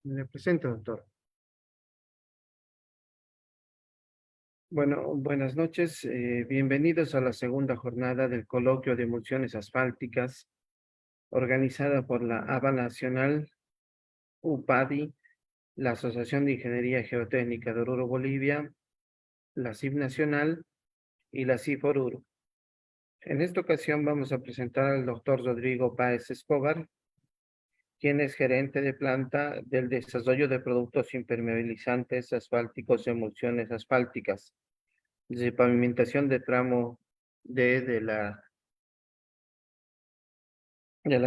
Me presento, doctor. Bueno, buenas noches. Bienvenidos a la segunda jornada del coloquio de emulsiones asfálticas organizada por la ABA Nacional, UPADI, la Asociación de Ingeniería Geotécnica de Oruro, Bolivia, la CIB Nacional y la CIF Oruro. En esta ocasión vamos a presentar al doctor Rodrigo Páez Escobar, quien es gerente de planta del desarrollo de productos impermeabilizantes asfálticos y emulsiones asfálticas de pavimentación de tramo D de la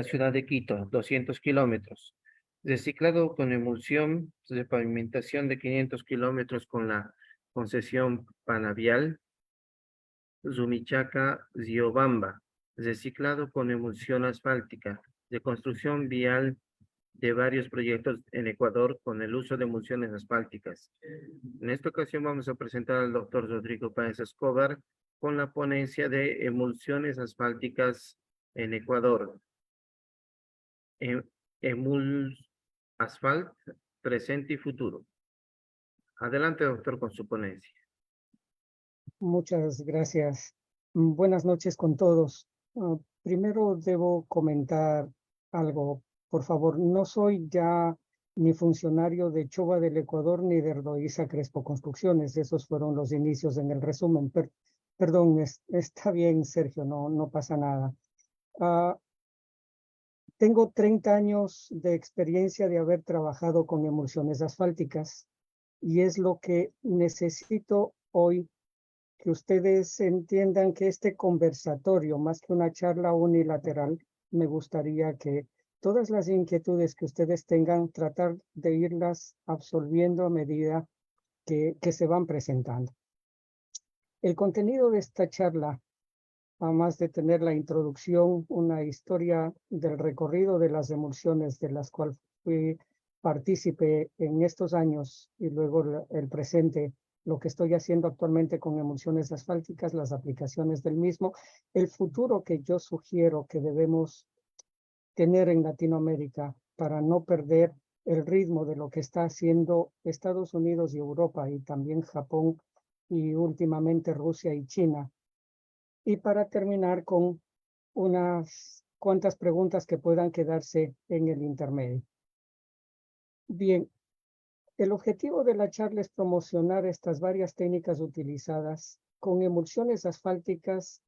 ciudad de Quito, 200 kilómetros. Reciclado con emulsión de pavimentación de 500 kilómetros con la concesión Panavial, Rumichaca-Riobamba. Reciclado con emulsión asfáltica de construcción vial de varios proyectos en Ecuador con el uso de emulsiones asfálticas. En esta ocasión vamos a presentar al doctor Rodrigo Páez Escobar con la ponencia de emulsiones asfálticas en Ecuador. Emul Asfalt, presente y futuro. Adelante, doctor, con su ponencia. Muchas gracias. Buenas noches con todos. Primero debo comentar algo. Por favor, no soy ya ni funcionario de Chova del Ecuador ni de Erdoiza Crespo Construcciones. Esos fueron los inicios en el resumen. Perdón, está bien, Sergio, no pasa nada. Tengo 30 años de experiencia de haber trabajado con emulsiones asfálticas y es lo que necesito hoy, que ustedes entiendan que este conversatorio, más que una charla unilateral, me gustaría que todas las inquietudes que ustedes tengan, tratar de irlas absolviendo a medida que se van presentando. El contenido de esta charla, además de tener la introducción, una historia del recorrido de las emulsiones de las cuales fui partícipe en estos años y luego el presente, lo que estoy haciendo actualmente con emulsiones asfálticas, las aplicaciones del mismo, el futuro que yo sugiero que debemos tener en Latinoamérica para no perder el ritmo de lo que está haciendo Estados Unidos y Europa y también Japón y últimamente Rusia y China. Y para terminar con unas cuantas preguntas que puedan quedarse en el intermedio. Bien, el objetivo de la charla es promocionar estas varias técnicas utilizadas con emulsiones asfálticas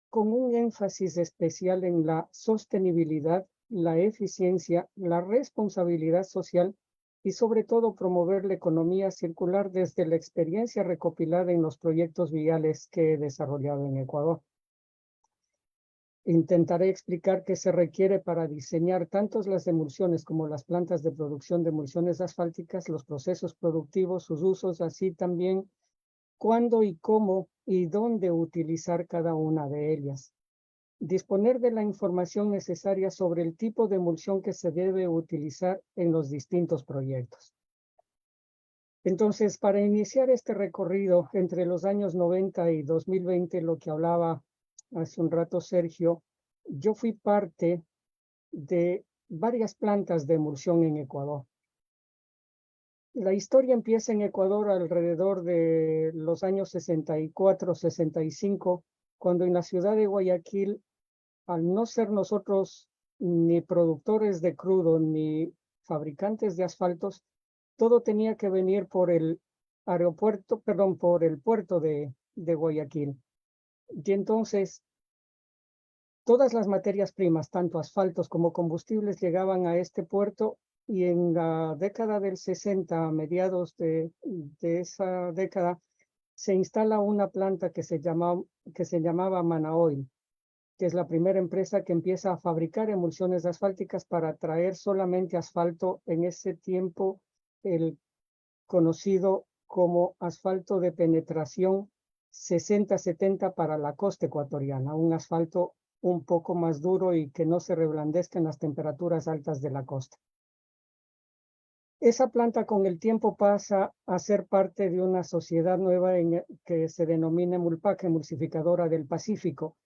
con un énfasis especial en la sostenibilidad, la eficiencia, la responsabilidad social y sobre todo promover la economía circular desde la experiencia recopilada en los proyectos viales que he desarrollado en Ecuador. Intentaré explicar qué se requiere para diseñar tanto las emulsiones como las plantas de producción de emulsiones asfálticas, los procesos productivos, sus usos, así también cuándo y cómo y dónde utilizar cada una de ellas. Disponer de la información necesaria sobre el tipo de emulsión que se debe utilizar en los distintos proyectos. Entonces, para iniciar este recorrido entre los años 90 y 2020, lo que hablaba hace un rato Sergio, yo fui parte de varias plantas de emulsión en Ecuador. La historia empieza en Ecuador alrededor de los años 64, 65, cuando en la ciudad de Guayaquil, al no ser nosotros ni productores de crudo ni fabricantes de asfaltos, todo tenía que venir por el aeropuerto, perdón, por el puerto de Guayaquil. Y entonces, todas las materias primas, tanto asfaltos como combustibles, llegaban a este puerto y en la década del 60, a mediados de esa década, se instala una planta que se llamaba Manaoil, que es la primera empresa que empieza a fabricar emulsiones asfálticas para traer solamente asfalto en ese tiempo, el conocido como asfalto de penetración 60-70 para la costa ecuatoriana, un asfalto un poco más duro y que no se reblandezca en las temperaturas altas de la costa. Esa planta con el tiempo pasa a ser parte de una sociedad nueva que se denomina Emulpac, Emulsificadora del Pacífico.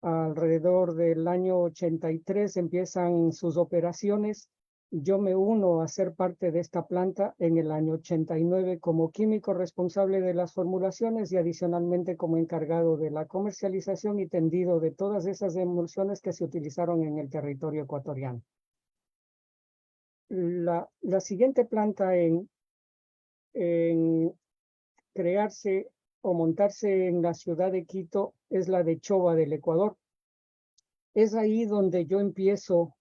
Alrededor del año 83 empiezan sus operaciones Yo me uno a ser parte de esta planta en el año 89 como químico responsable de las formulaciones y adicionalmente como encargado de la comercialización y tendido de todas esas emulsiones que se utilizaron en el territorio ecuatoriano. La siguiente planta en crearse o montarse en la ciudad de Quito es la de Choba del Ecuador. Es ahí donde yo empiezo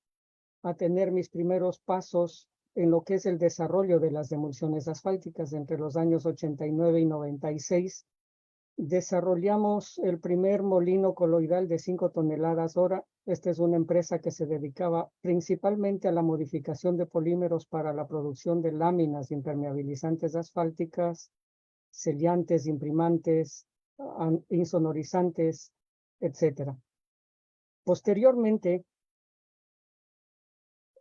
a tener mis primeros pasos en lo que es el desarrollo de las emulsiones asfálticas entre los años 89 y 96. Desarrollamos el primer molino coloidal de 5 toneladas hora. Esta es una empresa que se dedicaba principalmente a la modificación de polímeros para la producción de láminas impermeabilizantes asfálticas, sellantes, imprimantes, insonorizantes, etc. Posteriormente,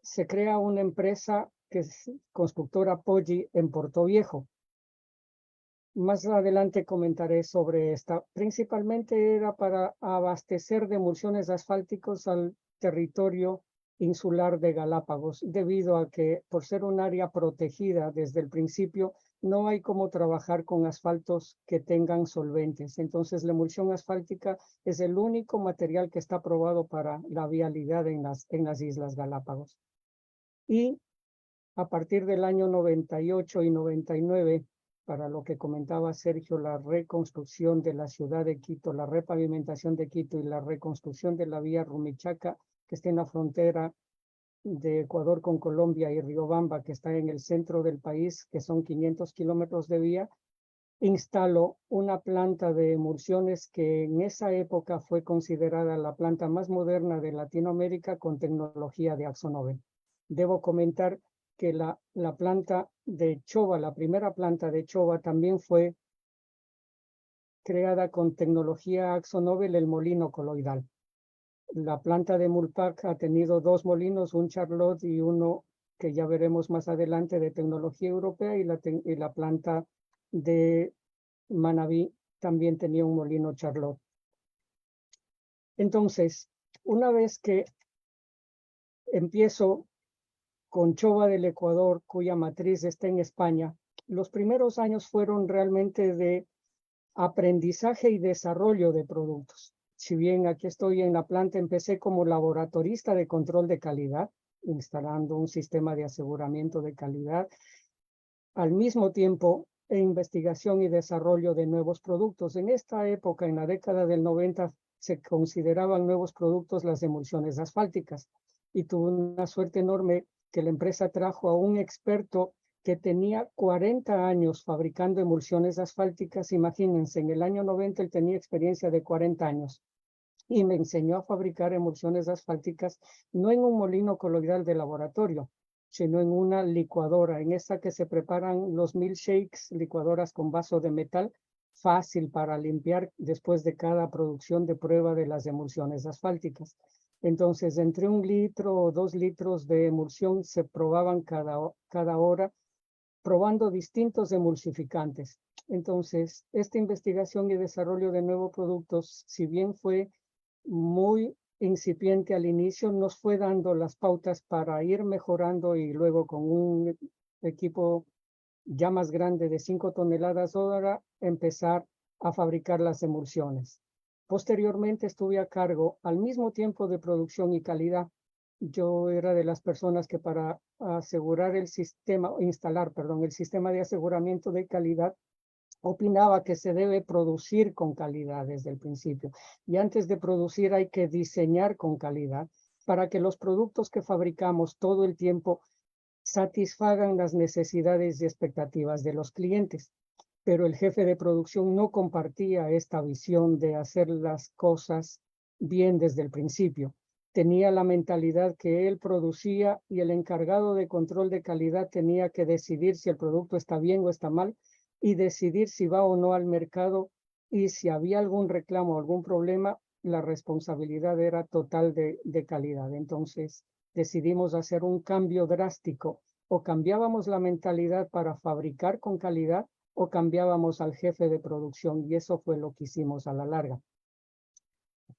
se crea una empresa que es constructora Poggi en Portoviejo. Más adelante comentaré sobre esta. Principalmente era para abastecer de emulsiones asfálticos al territorio insular de Galápagos, debido a que por ser un área protegida desde el principio, no hay cómo trabajar con asfaltos que tengan solventes. Entonces, la emulsión asfáltica es el único material que está aprobado para la vialidad en las Islas Galápagos. Y a partir del año 98 y 99, para lo que comentaba Sergio, la reconstrucción de la ciudad de Quito, la repavimentación de Quito y la reconstrucción de la vía Rumichaca, que está en la frontera de Ecuador con Colombia, y Riobamba, que está en el centro del país, que son 500 kilómetros de vía, instaló una planta de emulsiones que en esa época fue considerada la planta más moderna de Latinoamérica con tecnología de AkzoNobel. Debo comentar que la planta de Choba, la primera planta de Choba, también fue creada con tecnología AkzoNobel, el molino coloidal. La planta de Mulpac ha tenido 2 molinos, un Charlotte y uno que ya veremos más adelante de tecnología europea, y la planta de Manabí también tenía un molino Charlotte. Entonces, una vez que empiezo con Choba del Ecuador, cuya matriz está en España, los primeros años fueron realmente de aprendizaje y desarrollo de productos. Si bien aquí estoy en la planta, empecé como laboratorista de control de calidad, instalando un sistema de aseguramiento de calidad, al mismo tiempo en investigación y desarrollo de nuevos productos. En esta época, en la década del 90, se consideraban nuevos productos las emulsiones asfálticas, y tuve una suerte enorme que la empresa trajo a un experto que tenía 40 años fabricando emulsiones asfálticas. Imagínense, en el año 90 él tenía experiencia de 40 años y me enseñó a fabricar emulsiones asfálticas, no en un molino coloidal de laboratorio, sino en una licuadora, en esa que se preparan los milkshakes, licuadoras con vaso de metal, fácil para limpiar después de cada producción de prueba de las emulsiones asfálticas. Entonces, entre 1 litro o 2 litros de emulsión se probaban cada hora, probando distintos emulsificantes. Entonces, esta investigación y desarrollo de nuevos productos, si bien fue muy incipiente al inicio, nos fue dando las pautas para ir mejorando, y luego con un equipo ya más grande de 5 toneladas hora, empezar a fabricar las emulsiones. Posteriormente estuve a cargo al mismo tiempo de producción y calidad. Yo era de las personas que para asegurar el sistema, instalar, perdón, el sistema de aseguramiento de calidad, opinaba que se debe producir con calidad desde el principio. Y antes de producir hay que diseñar con calidad para que los productos que fabricamos todo el tiempo satisfagan las necesidades y expectativas de los clientes. Pero el jefe de producción no compartía esta visión de hacer las cosas bien desde el principio. Tenía la mentalidad que él producía y el encargado de control de calidad tenía que decidir si el producto está bien o está mal, y decidir si va o no al mercado, y si había algún reclamo o algún problema, la responsabilidad era total de calidad. Entonces decidimos hacer un cambio drástico: o cambiábamos la mentalidad para fabricar con calidad, o cambiábamos al jefe de producción, y eso fue lo que hicimos a la larga.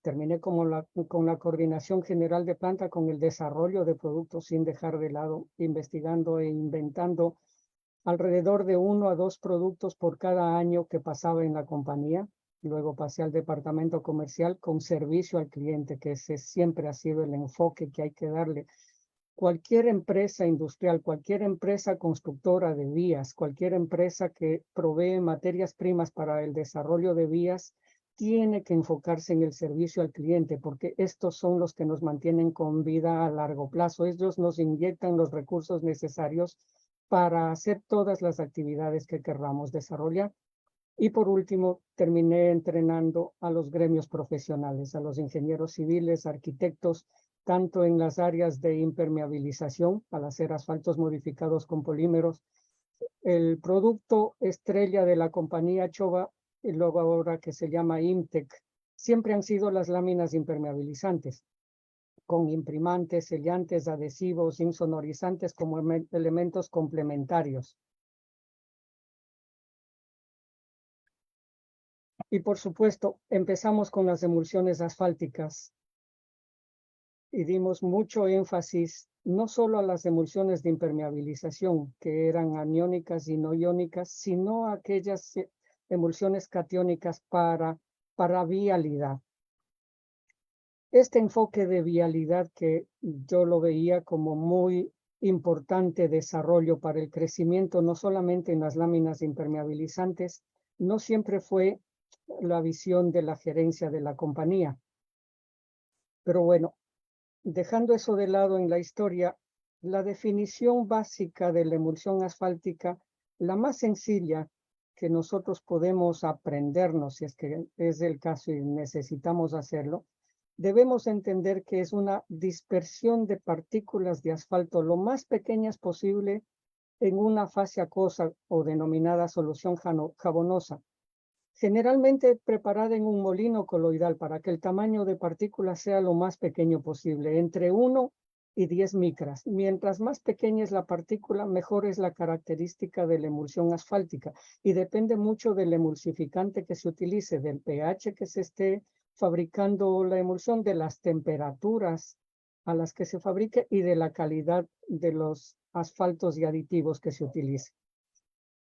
terminé con la coordinación general de planta, con el desarrollo de productos sin dejar de lado, investigando e inventando alrededor de 1 a 2 productos por cada año que pasaba en la compañía. Luego pasé al departamento comercial con servicio al cliente, que ese siempre ha sido el enfoque que hay que darle. Cualquier empresa industrial, cualquier empresa constructora de vías, cualquier empresa que provee materias primas para el desarrollo de vías, tiene que enfocarse en el servicio al cliente, porque estos son los que nos mantienen con vida a largo plazo. Ellos nos inyectan los recursos necesarios para hacer todas las actividades que querramos desarrollar. Y por último, terminé entrenando a los gremios profesionales, a los ingenieros civiles, arquitectos, tanto en las áreas de impermeabilización, al hacer asfaltos modificados con polímeros. El producto estrella de la compañía Chova, y luego ahora que se llama Imtec, siempre han sido las láminas impermeabilizantes, con imprimantes, sellantes, adhesivos, insonorizantes como elementos complementarios. Y por supuesto, empezamos con las emulsiones asfálticas y dimos mucho énfasis no solo a las emulsiones de impermeabilización, que eran aniónicas y no iónicas, sino a aquellas emulsiones catiónicas para vialidad. Este enfoque de vialidad, que yo lo veía como muy importante desarrollo para el crecimiento, no solamente en las láminas impermeabilizantes, no siempre fue la visión de la gerencia de la compañía. Pero bueno, dejando eso de lado en la historia, la definición básica de la emulsión asfáltica, la más sencilla que nosotros podemos aprendernos, si es que es el caso y necesitamos hacerlo, debemos entender que es una dispersión de partículas de asfalto lo más pequeñas posible en una fase acuosa o denominada solución jabonosa, generalmente preparada en un molino coloidal para que el tamaño de partículas sea lo más pequeño posible, entre 1 y 10 micras. Mientras más pequeña es la partícula, mejor es la característica de la emulsión asfáltica, y depende mucho del emulsificante que se utilice, del pH que se esté fabricando la emulsión, de las temperaturas a las que se fabrique y de la calidad de los asfaltos y aditivos que se utilicen.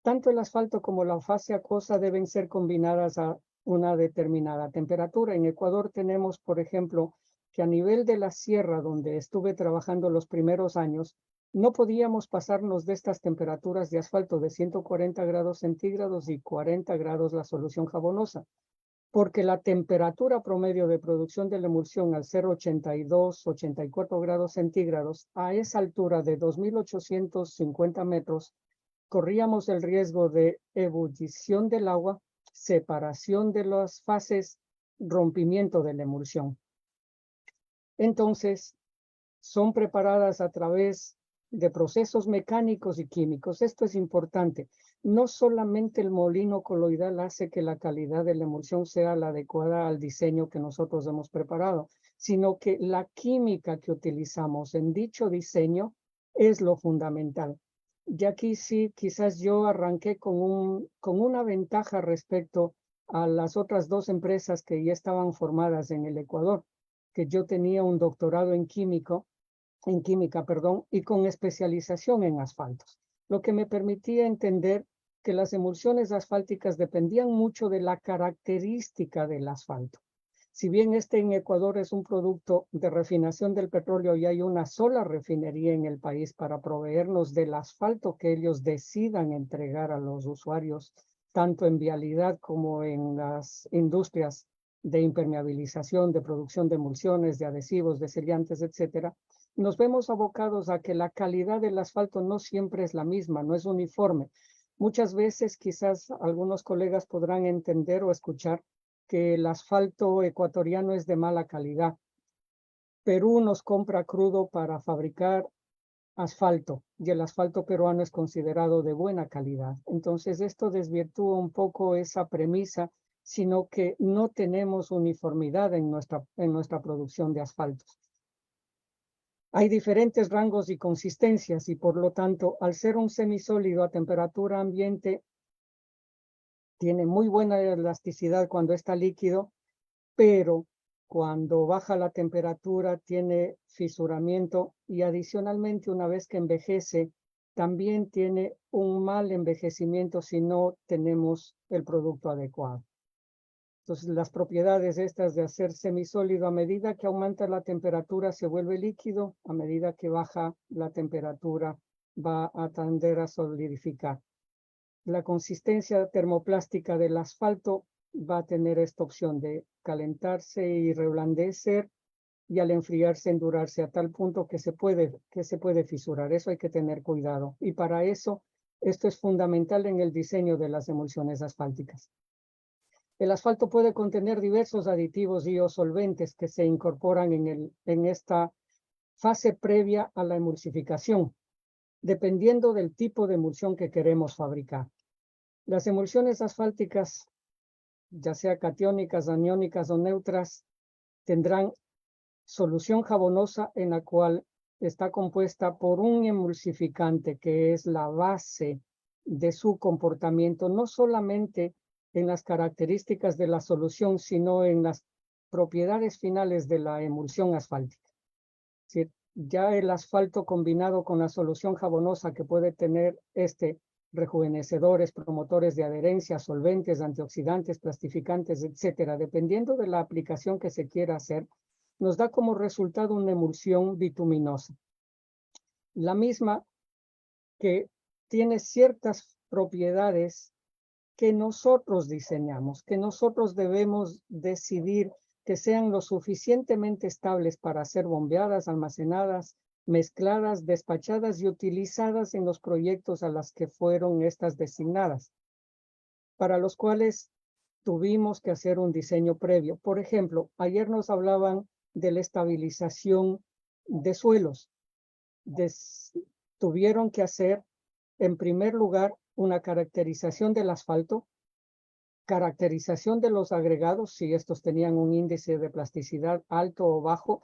Tanto el asfalto como la fase acuosa deben ser combinadas a una determinada temperatura. En Ecuador tenemos, por ejemplo, que a nivel de la sierra, donde estuve trabajando los primeros años, no podíamos pasarnos de estas temperaturas de asfalto de 140 grados centígrados y 40 grados la solución jabonosa, porque la temperatura promedio de producción de la emulsión, al ser 82, 84 grados centígrados, a esa altura de 2.850 metros, corríamos el riesgo de ebullición del agua, separación de las fases, rompimiento de la emulsión. Entonces, son preparadas a través de procesos mecánicos y químicos. Esto es importante. No solamente el molino coloidal hace que la calidad de la emulsión sea la adecuada al diseño que nosotros hemos preparado, sino que la química que utilizamos en dicho diseño es lo fundamental. Y aquí sí, quizás yo arranqué con una ventaja respecto a las otras 2 empresas que ya estaban formadas en el Ecuador, que yo tenía un doctorado en química, y con especialización en asfaltos, lo que me permitía entender que las emulsiones asfálticas dependían mucho de la característica del asfalto. Si bien este en Ecuador es un producto de refinación del petróleo y hay una sola refinería en el país para proveernos del asfalto que ellos decidan entregar a los usuarios, tanto en vialidad como en las industrias de impermeabilización, de producción de emulsiones, de adhesivos, de sellantes, etcétera, nos vemos abocados a que la calidad del asfalto no siempre es la misma, no es uniforme. Muchas veces quizás algunos colegas podrán entender o escuchar que el asfalto ecuatoriano es de mala calidad. Perú nos compra crudo para fabricar asfalto y el asfalto peruano es considerado de buena calidad. Entonces esto desvirtúa un poco esa premisa, sino que no tenemos uniformidad en nuestra producción de asfaltos. Hay diferentes rangos y consistencias y por lo tanto, al ser un semisólido a temperatura ambiente, tiene muy buena elasticidad cuando está líquido, pero cuando baja la temperatura tiene fisuramiento y adicionalmente una vez que envejece también tiene un mal envejecimiento si no tenemos el producto adecuado. Entonces las propiedades estas de hacer semisólido a medida que aumenta la temperatura se vuelve líquido, a medida que baja la temperatura va a tender a solidificar. La consistencia termoplástica del asfalto va a tener esta opción de calentarse y reblandecer y al enfriarse endurarse a tal punto que se puede fisurar. Eso hay que tener cuidado. Y para eso, esto es fundamental en el diseño de las emulsiones asfálticas. El asfalto puede contener diversos aditivos y o solventes que se incorporan en esta fase previa a la emulsificación, dependiendo del tipo de emulsión que queremos fabricar. Las emulsiones asfálticas, ya sea catiónicas, aniónicas o neutras, tendrán solución jabonosa en la cual está compuesta por un emulsificante que es la base de su comportamiento, no solamente en las características de la solución, sino en las propiedades finales de la emulsión asfáltica. Es decir, ya el asfalto combinado con la solución jabonosa que puede tener rejuvenecedores, promotores de adherencia, solventes, antioxidantes, plastificantes, etcétera, dependiendo de la aplicación que se quiera hacer, nos da como resultado una emulsión bituminosa. La misma que tiene ciertas propiedades que nosotros diseñamos, que nosotros debemos decidir que sean lo suficientemente estables para ser bombeadas, almacenadas, mezcladas, despachadas y utilizadas en los proyectos a los que fueron estas designadas, para los cuales tuvimos que hacer un diseño previo. Por ejemplo, ayer nos hablaban de la estabilización de suelos. Tuvieron que hacer, en primer lugar, una caracterización del asfalto, caracterización de los agregados, si estos tenían un índice de plasticidad alto o bajo,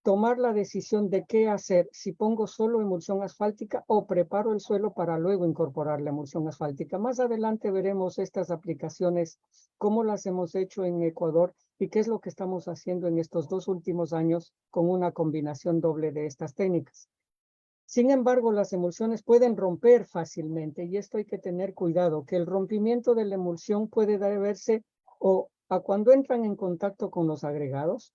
tomar la decisión de qué hacer, si pongo solo emulsión asfáltica o preparo el suelo para luego incorporar la emulsión asfáltica. Más adelante veremos estas aplicaciones, cómo las hemos hecho en Ecuador y qué es lo que estamos haciendo en estos 2 últimos años con una combinación doble de estas técnicas. Sin embargo, las emulsiones pueden romper fácilmente y esto hay que tener cuidado, que el rompimiento de la emulsión puede deberse o a cuando entran en contacto con los agregados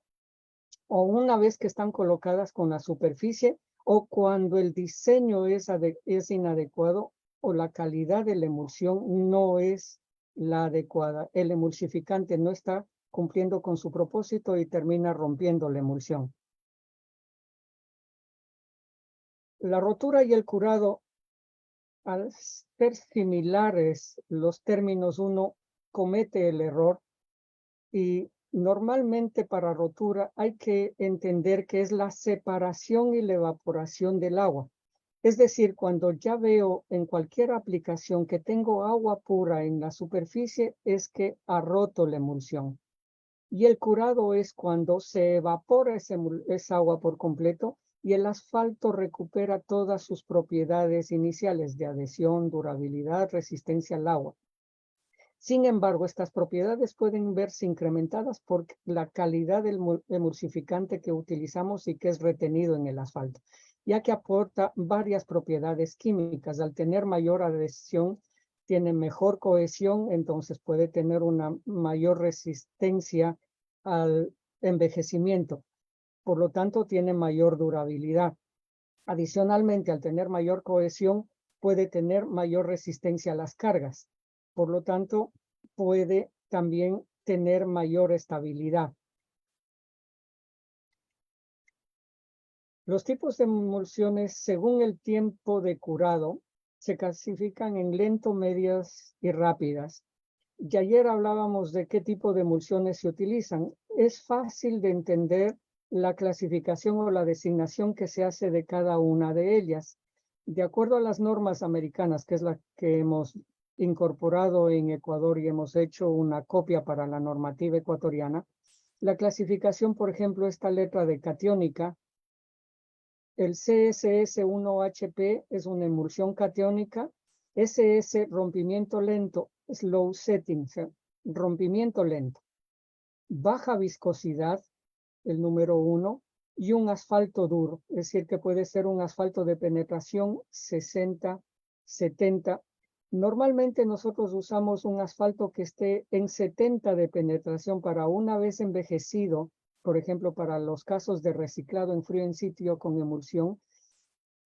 o una vez que están colocadas con la superficie o cuando el diseño es inadecuado o la calidad de la emulsión no es la adecuada. El emulsificante no está cumpliendo con su propósito y termina rompiendo la emulsión. La rotura y el curado, al ser similares los términos, uno comete el error y normalmente para rotura hay que entender que es la separación y la evaporación del agua. Es decir, cuando ya veo en cualquier aplicación que tengo agua pura en la superficie, es que ha roto la emulsión. Y el curado es cuando se evapora esa agua por completo y el asfalto recupera todas sus propiedades iniciales de adhesión, durabilidad, resistencia al agua. Sin embargo, estas propiedades pueden verse incrementadas por la calidad del emulsificante que utilizamos y que es retenido en el asfalto, ya que aporta varias propiedades químicas. Al tener mayor adhesión, tiene mejor cohesión, entonces puede tener una mayor resistencia al envejecimiento. Por lo tanto, tiene mayor durabilidad. Adicionalmente, al tener mayor cohesión, puede tener mayor resistencia a las cargas. Por lo tanto, puede también tener mayor estabilidad. Los tipos de emulsiones, según el tiempo de curado, se clasifican en lento, medias y rápidas. Y ayer hablábamos de qué tipo de emulsiones se utilizan. Es fácil de entender la clasificación o la designación que se hace de cada una de ellas. De acuerdo a las normas americanas, que es la que hemos incorporado en Ecuador y hemos hecho una copia para la normativa ecuatoriana, la clasificación, por ejemplo, esta letra de catiónica, el CSS1HP es una emulsión catiónica, SS rompimiento lento, slow setting, o sea, rompimiento lento, baja viscosidad, el número 1, y un asfalto duro, es decir, que puede ser un asfalto de penetración 60, 70. Normalmente nosotros usamos un asfalto que esté en 70 de penetración para una vez envejecido, por ejemplo, para los casos de reciclado en frío en sitio con emulsión,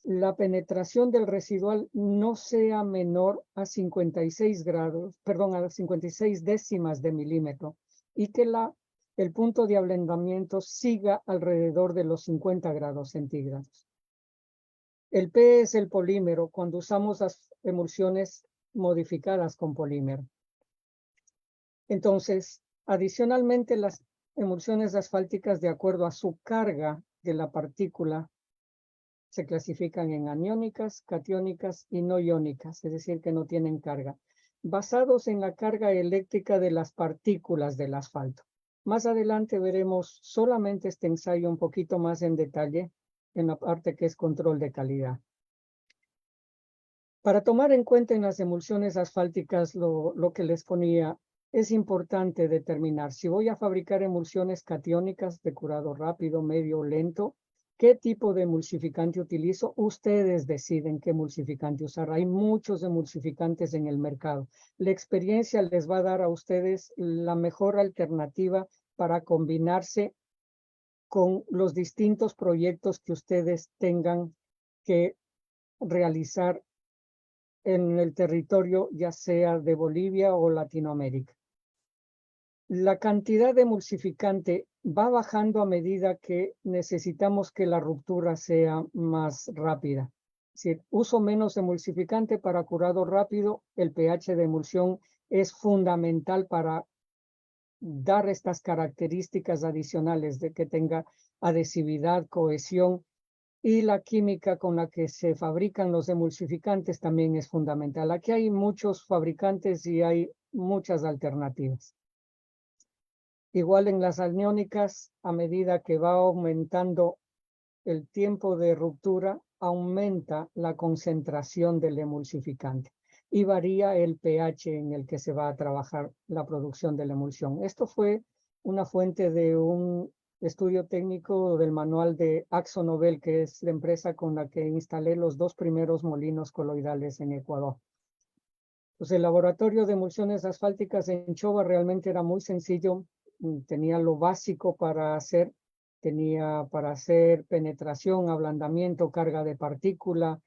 la penetración del residual no sea menor a 56 grados, perdón, a 56 décimas de milímetro y que el punto de ablandamiento siga alrededor de los 50 grados centígrados. El P es el polímero cuando usamos las emulsiones modificadas con polímero. Entonces, adicionalmente, las emulsiones asfálticas, de acuerdo a su carga de la partícula, se clasifican en aniónicas, catiónicas y no iónicas, es decir, que no tienen carga, basados en la carga eléctrica de las partículas del asfalto. Más adelante veremos solamente este ensayo un poquito más en detalle en la parte que es control de calidad. Para tomar en cuenta en las emulsiones asfálticas lo que les ponía, es importante determinar si voy a fabricar emulsiones catiónicas de curado rápido, medio o lento, qué tipo de emulsificante utilizo. Ustedes deciden qué emulsificante usar. Hay muchos emulsificantes en el mercado. La experiencia les va a dar a ustedes la mejor alternativa para combinarse con los distintos proyectos que ustedes tengan que realizar en el territorio, ya sea de Bolivia o Latinoamérica. La cantidad de emulsificante va bajando a medida que necesitamos que la ruptura sea más rápida. Si uso menos emulsificante para curado rápido, el pH de emulsión es fundamental para dar estas características adicionales de que tenga adhesividad, cohesión, y la química con la que se fabrican los emulsificantes también es fundamental. Aquí hay muchos fabricantes y hay muchas alternativas. Igual en las aniónicas, a medida que va aumentando el tiempo de ruptura, aumenta la concentración del emulsificante y varía el pH en el que se va a trabajar la producción de la emulsión. Esto fue una fuente de un estudio técnico del manual de AkzoNobel, que es la empresa con la que instalé los 2 primeros molinos coloidales en Ecuador. Pues el laboratorio de emulsiones asfálticas en Choba realmente era muy sencillo. Tenía lo básico para hacer. Tenía para hacer penetración, ablandamiento, carga de partícula.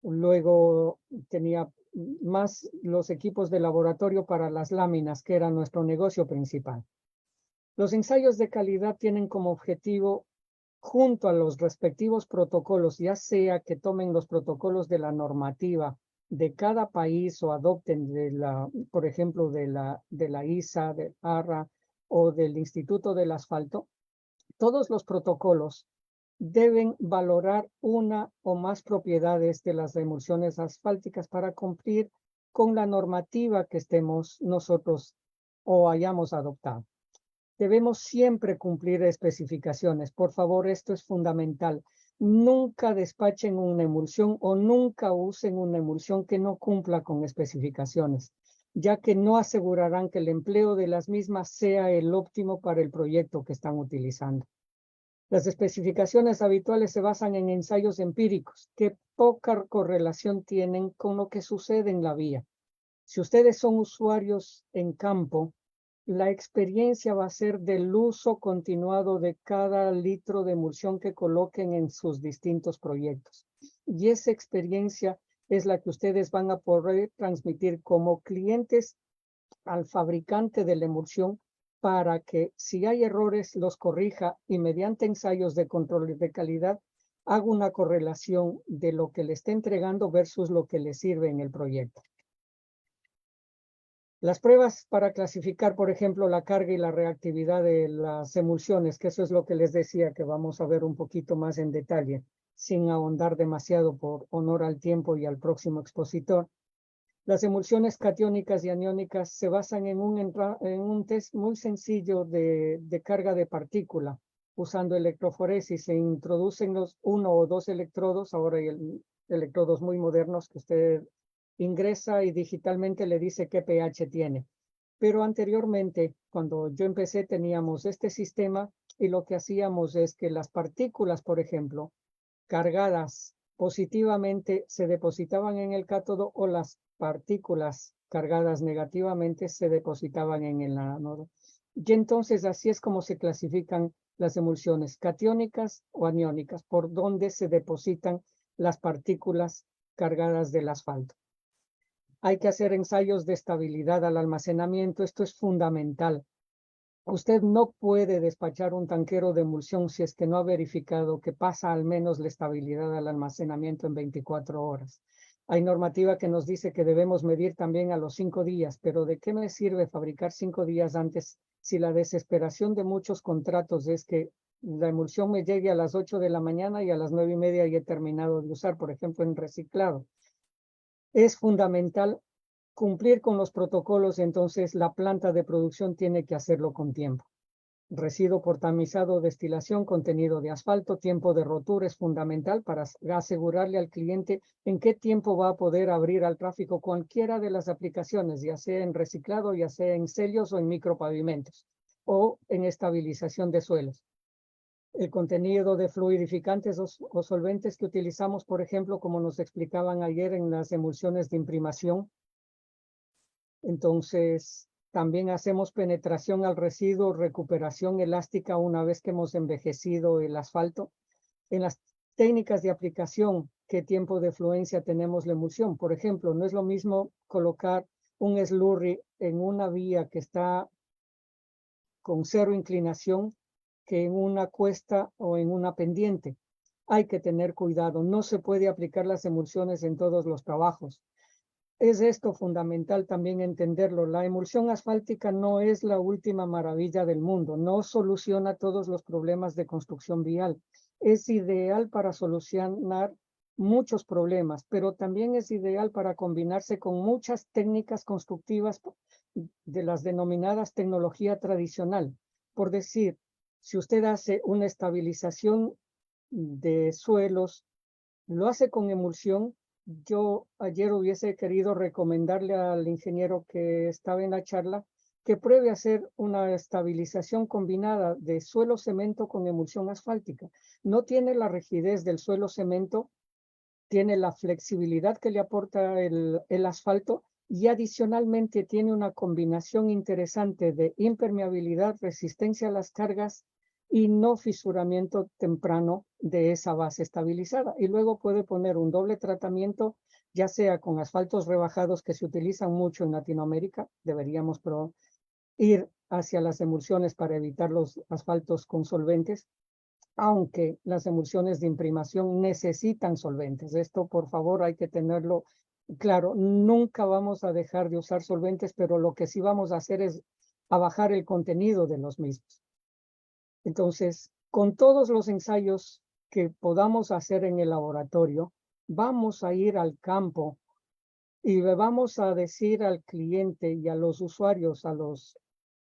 Luego tenía más los equipos de laboratorio para las láminas, que era nuestro negocio principal. Los ensayos de calidad tienen como objetivo, junto a los respectivos protocolos, ya sea que tomen los protocolos de la normativa de cada país o adopten por ejemplo, de la ISA, de ARRA o del Instituto del Asfalto, todos los protocolos deben valorar una o más propiedades de las emulsiones asfálticas para cumplir con la normativa que estemos nosotros o hayamos adoptado. Debemos siempre cumplir especificaciones. Por favor, esto es fundamental. Nunca despachen una emulsión o nunca usen una emulsión que no cumpla con especificaciones, ya que no asegurarán que el empleo de las mismas sea el óptimo para el proyecto que están utilizando. Las especificaciones habituales se basan en ensayos empíricos que poca correlación tienen con lo que sucede en la vía. Si ustedes son usuarios en campo, la experiencia va a ser del uso continuado de cada litro de emulsión que coloquen en sus distintos proyectos. Y esa experiencia es la que ustedes van a poder transmitir como clientes al fabricante de la emulsión para que si hay errores los corrija y mediante ensayos de control de calidad haga una correlación de lo que le está entregando versus lo que le sirve en el proyecto. Las pruebas para clasificar, por ejemplo, la carga y la reactividad de las emulsiones, que eso es lo que les decía que vamos a ver un poquito más en detalle, sin ahondar demasiado por honor al tiempo y al próximo expositor. Las emulsiones catiónicas y aniónicas se basan en un test muy sencillo de carga de partícula. Usando electroforesis se introducen los 1 o 2 electrodos, ahora hay electrodos muy modernos que usted ingresa y digitalmente le dice qué pH tiene. Pero anteriormente, cuando yo empecé, teníamos este sistema y lo que hacíamos es que las partículas, por ejemplo, cargadas positivamente se depositaban en el cátodo o las partículas cargadas negativamente se depositaban en el ánodo. Y entonces así es como se clasifican las emulsiones catiónicas o aniónicas, por donde se depositan las partículas cargadas del asfalto. Hay que hacer ensayos de estabilidad al almacenamiento. Esto es fundamental. Usted no puede despachar un tanquero de emulsión si es que no ha verificado que pasa al menos la estabilidad al almacenamiento en 24 horas. Hay normativa que nos dice que debemos medir también a los 5 días, pero ¿de qué me sirve fabricar 5 días antes si la desesperación de muchos contratos es que la emulsión me llegue a las 8 de la mañana y a las 9:30 ya he terminado de usar, por ejemplo, en reciclado? Es fundamental cumplir con los protocolos, entonces la planta de producción tiene que hacerlo con tiempo. Residuo por tamizado, destilación, contenido de asfalto, tiempo de rotura es fundamental para asegurarle al cliente en qué tiempo va a poder abrir al tráfico cualquiera de las aplicaciones, ya sea en reciclado, ya sea en sellos o en micropavimentos o en estabilización de suelos. El contenido de fluidificantes o solventes que utilizamos, por ejemplo, como nos explicaban ayer en las emulsiones de imprimación. Entonces, también hacemos penetración al residuo, recuperación elástica una vez que hemos envejecido el asfalto. En las técnicas de aplicación, ¿qué tiempo de fluencia tenemos la emulsión? Por ejemplo, no es lo mismo colocar un slurry en una vía que está con 0 inclinación que en una cuesta o en una pendiente. Hay que tener cuidado. No se puede aplicar las emulsiones en todos los trabajos. Es esto fundamental también entenderlo. La emulsión asfáltica no es la última maravilla del mundo, no soluciona todos los problemas de construcción vial. Es ideal para solucionar muchos problemas, pero también es ideal para combinarse con muchas técnicas constructivas de las denominadas tecnología tradicional. Por decir, si usted hace una estabilización de suelos, lo hace con emulsión. Yo ayer hubiese querido recomendarle al ingeniero que estaba en la charla que pruebe a hacer una estabilización combinada de suelo cemento con emulsión asfáltica. No tiene la rigidez del suelo cemento, tiene la flexibilidad que le aporta el asfalto y adicionalmente tiene una combinación interesante de impermeabilidad, resistencia a las cargas y no fisuramiento temprano de esa base estabilizada. Y luego puede poner un doble tratamiento, ya sea con asfaltos rebajados que se utilizan mucho en Latinoamérica. Deberíamos ir hacia las emulsiones para evitar los asfaltos con solventes, aunque las emulsiones de imprimación necesitan solventes. Esto, por favor, hay que tenerlo claro. Nunca vamos a dejar de usar solventes, pero lo que sí vamos a hacer es a bajar el contenido de los mismos. Entonces, con todos los ensayos que podamos hacer en el laboratorio, vamos a ir al campo y le vamos a decir al cliente y a los usuarios, a los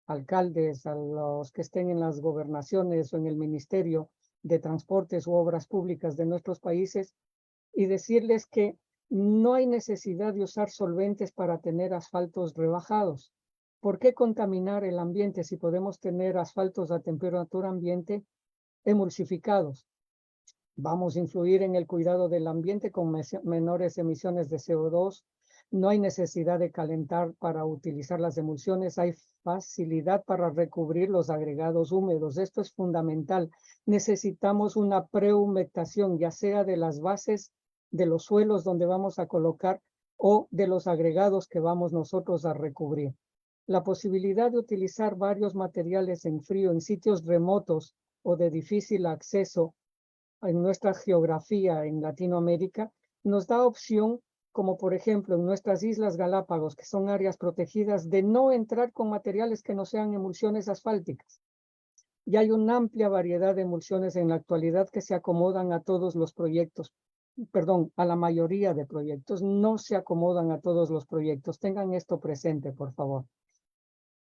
alcaldes, a los que estén en las gobernaciones o en el Ministerio de Transportes u Obras Públicas de nuestros países, y decirles que no hay necesidad de usar solventes para tener asfaltos rebajados. ¿Por qué contaminar el ambiente si podemos tener asfaltos a temperatura ambiente emulsificados? Vamos a influir en el cuidado del ambiente con menores emisiones de CO2. No hay necesidad de calentar para utilizar las emulsiones. Hay facilidad para recubrir los agregados húmedos. Esto es fundamental. Necesitamos una prehumectación, ya sea de las bases de los suelos donde vamos a colocar o de los agregados que vamos nosotros a recubrir. La posibilidad de utilizar varios materiales en frío en sitios remotos o de difícil acceso en nuestra geografía en Latinoamérica nos da opción, como por ejemplo en nuestras Islas Galápagos, que son áreas protegidas, de no entrar con materiales que no sean emulsiones asfálticas. Y hay una amplia variedad de emulsiones en la actualidad que se acomodan a todos los proyectos, perdón, a la mayoría de proyectos, no se acomodan a todos los proyectos. Tengan esto presente, por favor.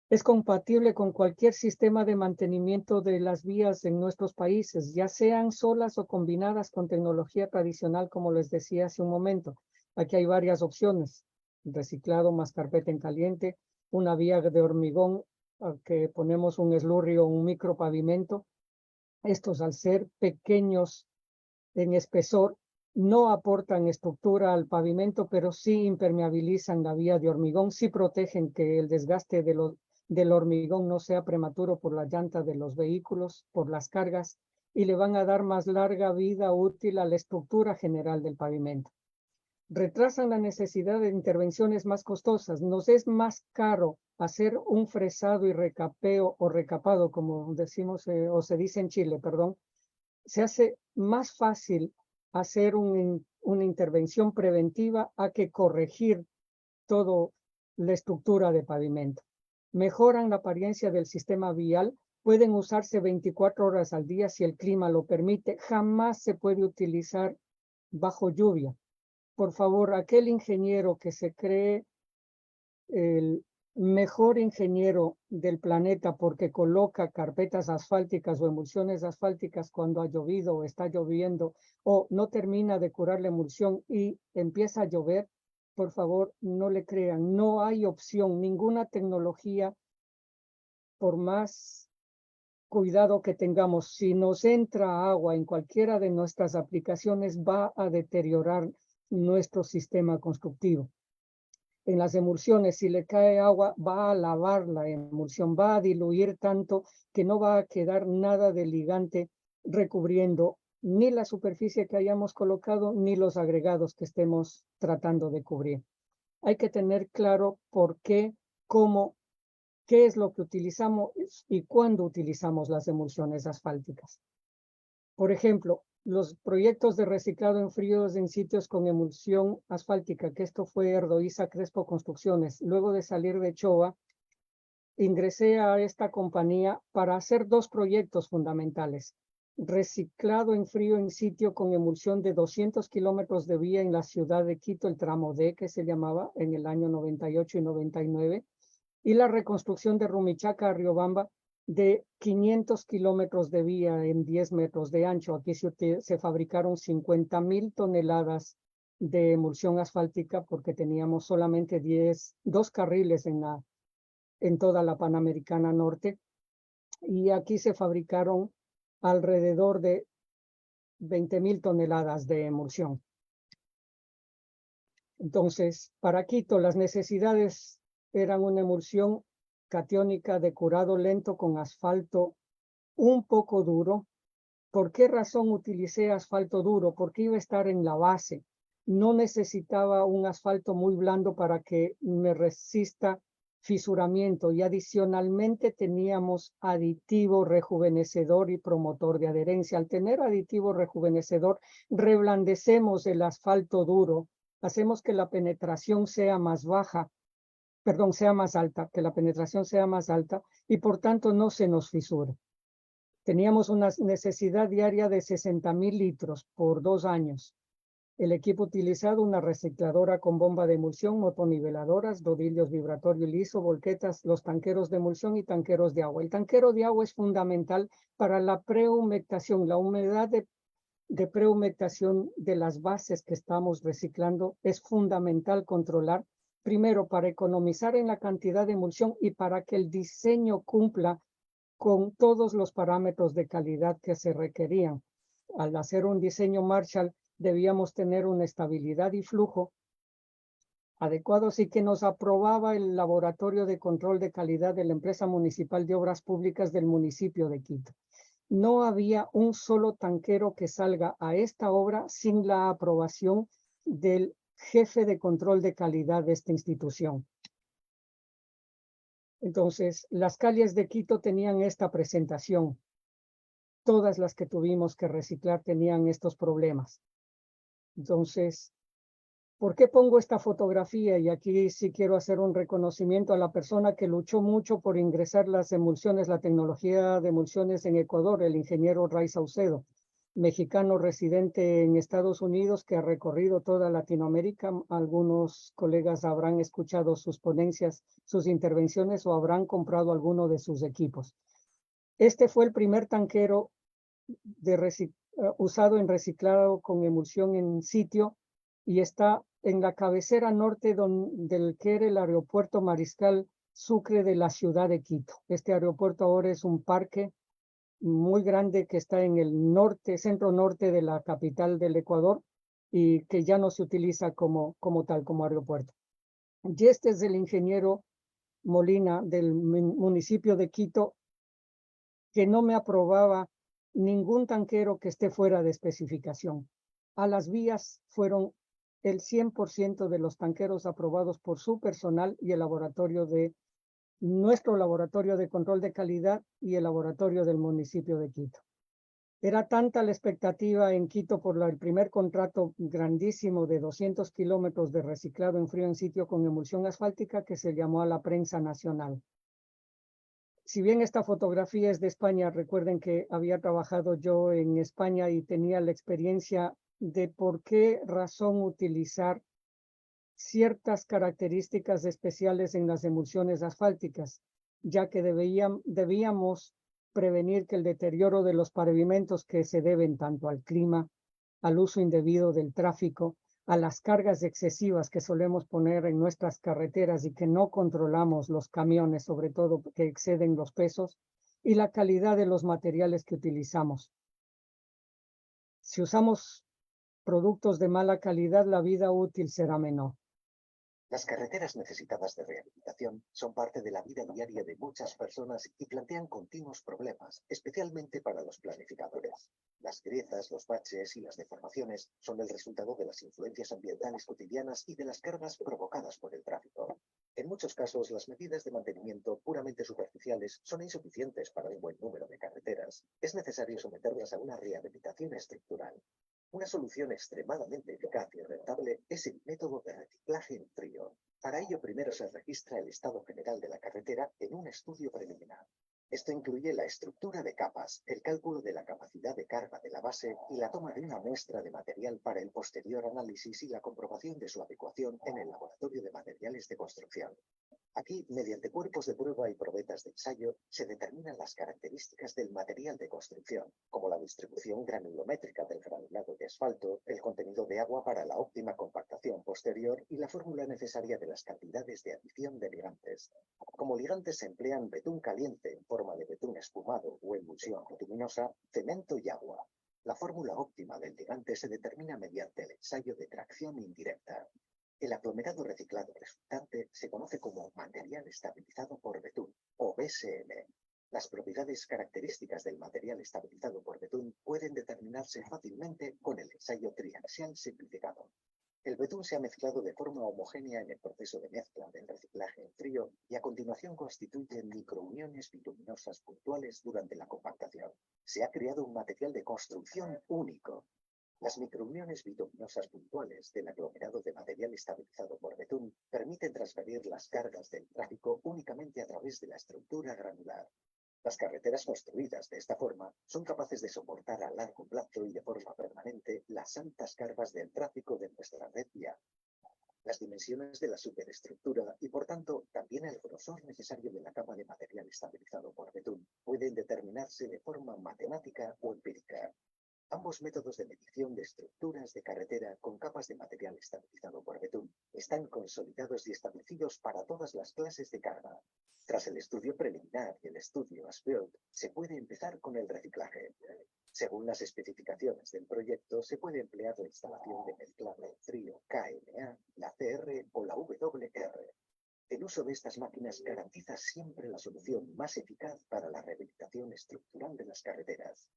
Es compatible con cualquier sistema de mantenimiento de las vías en nuestros países, ya sean solas o combinadas con tecnología tradicional, como les decía hace un momento. Aquí hay varias opciones: reciclado más carpeta en caliente, una vía de hormigón que ponemos un slurry o un micropavimento, Estos, al ser pequeños en espesor, no aportan estructura al pavimento, pero sí impermeabilizan la vía de hormigón, sí protegen que el desgaste del hormigón no sea prematuro por la llanta de los vehículos, por las cargas, y le van a dar más larga vida útil a la estructura general del pavimento. Retrasan la necesidad de intervenciones más costosas. Nos es más caro hacer un fresado y recapeo o recapado, como decimos o se dice en Chile, perdón. Se hace más fácil hacer una intervención preventiva a que corregir toda la estructura de pavimento. Mejoran la apariencia del sistema vial, pueden usarse 24 horas al día si el clima lo permite. Jamás se puede utilizar bajo lluvia. Por favor, aquel ingeniero que se cree el mejor ingeniero del planeta porque coloca carpetas asfálticas o emulsiones asfálticas cuando ha llovido o está lloviendo o no termina de curar la emulsión y empieza a llover, por favor, no le crean. No hay opción, ninguna tecnología, por más cuidado que tengamos, si nos entra agua en cualquiera de nuestras aplicaciones, va a deteriorar nuestro sistema constructivo. En las emulsiones, si le cae agua, va a lavar la emulsión, va a diluir tanto que no va a quedar nada de ligante recubriendo ni la superficie que hayamos colocado, ni los agregados que estemos tratando de cubrir. Hay que tener claro por qué, cómo, qué es lo que utilizamos y cuándo utilizamos las emulsiones asfálticas. Por ejemplo, los proyectos de reciclado en fríos en sitios con emulsión asfáltica, que esto fue Erdoiza Crespo Construcciones. Luego de salir de Choa, ingresé a esta compañía para hacer dos proyectos fundamentales. Reciclado en frío en sitio con emulsión de 200 kilómetros de vía en la ciudad de Quito, el tramo D, que se llamaba en el año 98 y 99, y la reconstrucción de Rumichaca a Riobamba de 500 kilómetros de vía en 10 metros de ancho. Aquí se fabricaron 50,000 toneladas de emulsión asfáltica porque teníamos solamente 2 carriles en toda la Panamericana Norte. Y aquí se fabricaron alrededor de 20,000 toneladas de emulsión. Entonces, para Quito, las necesidades eran una emulsión catiónica de curado lento con asfalto un poco duro. ¿Por qué razón utilicé asfalto duro? Porque iba a estar en la base. No necesitaba un asfalto muy blando para que me resista fisuramiento y adicionalmente teníamos aditivo rejuvenecedor y promotor de adherencia. Al tener aditivo rejuvenecedor, reblandecemos el asfalto duro, hacemos que la penetración sea más baja, perdón, sea más alta, que la penetración sea más alta y por tanto no se nos fisure. Teníamos una necesidad diaria de 60,000 litros por 2 años. El equipo utilizado, una recicladora con bomba de emulsión, motoniveladoras, rodillos vibratorio liso, volquetas, los tanqueros de emulsión y tanqueros de agua. El tanquero de agua es fundamental para la prehumectación. La humedad de prehumectación de las bases que estamos reciclando es fundamental controlar, primero para economizar en la cantidad de emulsión y para que el diseño cumpla con todos los parámetros de calidad que se requerían. Al hacer un diseño Marshall, debíamos tener una estabilidad y flujo adecuados y que nos aprobaba el Laboratorio de Control de Calidad de la Empresa Municipal de Obras Públicas del municipio de Quito. No había un solo tanquero que salga a esta obra sin la aprobación del jefe de control de calidad de esta institución. Entonces, las calles de Quito tenían esta presentación. Todas las que tuvimos que reciclar tenían estos problemas. Entonces, ¿por qué pongo esta fotografía? Y aquí sí quiero hacer un reconocimiento a la persona que luchó mucho por ingresar las emulsiones, la tecnología de emulsiones en Ecuador, el ingeniero Ray Saucedo, mexicano residente en Estados Unidos que ha recorrido toda Latinoamérica. Algunos colegas habrán escuchado sus ponencias, sus intervenciones o habrán comprado alguno de sus equipos. Este fue el primer tanquero usado en reciclado con emulsión en sitio y está en la cabecera norte del que era el aeropuerto Mariscal Sucre de la ciudad de Quito. Este aeropuerto ahora es un parque muy grande que está en el norte, centro norte de la capital del Ecuador y que ya no se utiliza como tal, como aeropuerto. Y este es el ingeniero Molina del municipio de Quito, que no me aprobaba ningún tanquero que esté fuera de especificación. A las vías fueron el 100% de los tanqueros aprobados por su personal y el laboratorio de nuestro laboratorio de control de calidad y el laboratorio del municipio de Quito. Era tanta la expectativa en Quito por el primer contrato grandísimo de 200 kilómetros de reciclado en frío en sitio con emulsión asfáltica que se llamó a la prensa nacional. Si bien esta fotografía es de España, recuerden que había trabajado yo en España y tenía la experiencia de por qué razón utilizar ciertas características especiales en las emulsiones asfálticas, ya que debíamos prevenir que el deterioro de los pavimentos que se deben tanto al clima, al uso indebido del tráfico, a las cargas excesivas que solemos poner en nuestras carreteras y que no controlamos los camiones, sobre todo que exceden los pesos, y la calidad de los materiales que utilizamos. Si usamos productos de mala calidad, la vida útil será menor. Las carreteras necesitadas de rehabilitación son parte de la vida diaria de muchas personas y plantean continuos problemas, especialmente para los planificadores. Las grietas, los baches y las deformaciones son el resultado de las influencias ambientales cotidianas y de las cargas provocadas por el tráfico. En muchos casos, las medidas de mantenimiento puramente superficiales son insuficientes para un buen número de carreteras. Es necesario someterlas a una rehabilitación estructural. Una solución extremadamente eficaz y rentable es el método de reciclaje en frío. Para ello, primero se registra el estado general de la carretera en un estudio preliminar. Esto incluye la estructura de capas, el cálculo de la capacidad de carga de la base y la toma de una muestra de material para el posterior análisis y la comprobación de su adecuación en el laboratorio de materiales de construcción. Aquí, mediante cuerpos de prueba y probetas de ensayo, se determinan las características del material de construcción, como la distribución granulométrica del granulado de asfalto, el contenido de agua para la óptima compactación posterior y la fórmula necesaria de las cantidades de adición de ligantes. Como ligantes se emplean betún caliente en forma de betún espumado o emulsión bituminosa, cemento y agua. La fórmula óptima del ligante se determina mediante el ensayo de tracción indirecta. El aglomerado reciclado resultante se conoce como material estabilizado por betún, o BSM. Las propiedades características del material estabilizado por betún pueden determinarse fácilmente con el ensayo triaxial simplificado. El betún se ha mezclado de forma homogénea en el proceso de mezcla del reciclaje en frío y a continuación constituye microuniones bituminosas puntuales durante la compactación. Se ha creado un material de construcción único. Las microuniones bituminosas puntuales del aglomerado de material estabilizado por betún permiten transferir las cargas del tráfico únicamente a través de la estructura granular. Las carreteras construidas de esta forma son capaces de soportar a largo plazo y de forma permanente las altas cargas del tráfico de nuestra red vial. Las dimensiones de la superestructura y, por tanto, también el grosor necesario de la capa de material estabilizado por betún pueden determinarse de forma matemática o empírica. Ambos métodos de medición de estructuras de carretera con capas de material estabilizado por betún están consolidados y establecidos para todas las clases de carga. Tras el estudio preliminar y el estudio as-built, se puede empezar con el reciclaje. Según las especificaciones del proyecto, se puede emplear la instalación de mezclable frío KMA, la CR o la WR. El uso de estas máquinas garantiza siempre la solución más eficaz para la rehabilitación estructural de las carreteras.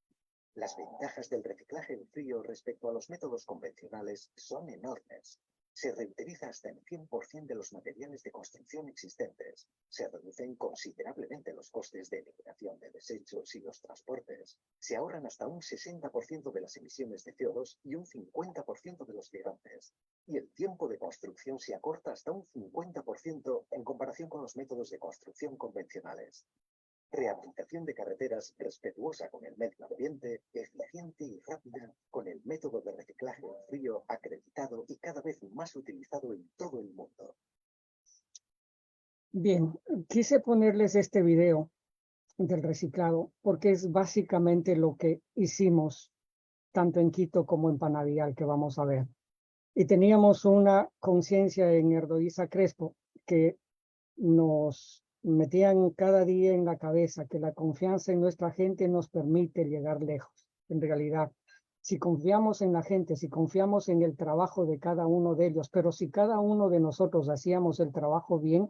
Las ventajas del reciclaje en frío respecto a los métodos convencionales son enormes. Se reutiliza hasta el 100% de los materiales de construcción existentes. Se reducen considerablemente los costes de eliminación de desechos y los transportes. Se ahorran hasta un 60% de las emisiones de CO2 y un 50% de los ligantes. Y el tiempo de construcción se acorta hasta un 50% en comparación con los métodos de construcción convencionales. Rehabilitación de carreteras respetuosa con el medio ambiente, eficiente y rápida, con el método de reciclaje en frío acreditado y cada vez más utilizado en todo el mundo. Bien, quise ponerles este video del reciclado porque es básicamente lo que hicimos tanto en Quito como en Panavial, que vamos a ver. Y teníamos una conciencia en Erdoíza Crespo que nos metían cada día en la cabeza que la confianza en nuestra gente nos permite llegar lejos. En realidad, si confiamos en la gente, si confiamos en el trabajo de cada uno de ellos, pero si cada uno de nosotros hacíamos el trabajo bien,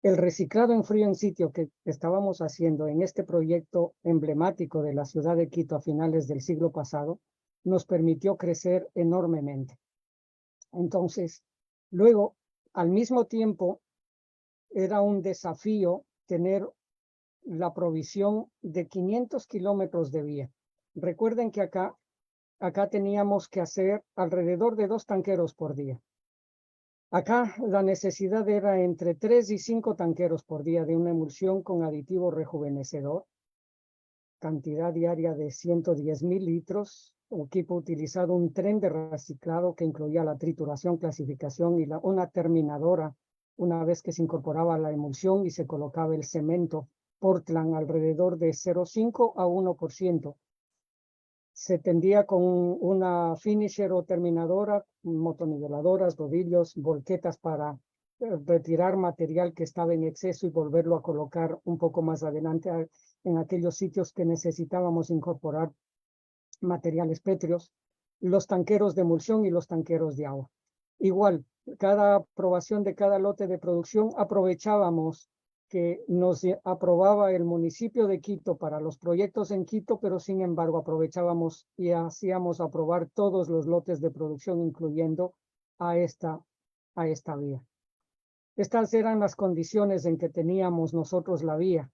el reciclado en frío en sitio que estábamos haciendo en este proyecto emblemático de la ciudad de Quito a finales del siglo pasado, nos permitió crecer enormemente. Entonces, luego, al mismo tiempo, era un desafío tener la provisión de 500 kilómetros de vía. Recuerden que acá teníamos que hacer alrededor de 2 tanqueros por día. Acá la necesidad era entre 3 y 5 tanqueros por día de una emulsión con aditivo rejuvenecedor, cantidad diaria de 110,000 litros, equipo utilizado un tren de reciclado que incluía la trituración, clasificación y una terminadora una vez que se incorporaba la emulsión y se colocaba el cemento Portland alrededor de 0,5 a 1%. Se tendía con una finisher o terminadora, motoniveladoras, rodillos, volquetas para retirar material que estaba en exceso y volverlo a colocar un poco más adelante en aquellos sitios que necesitábamos incorporar materiales pétreos, los tanqueros de emulsión y los tanqueros de agua. Igual, cada aprobación de cada lote de producción aprovechábamos que nos aprobaba el municipio de Quito para los proyectos en Quito, pero sin embargo aprovechábamos y hacíamos aprobar todos los lotes de producción, incluyendo a esta vía. Estas eran las condiciones en que teníamos nosotros la vía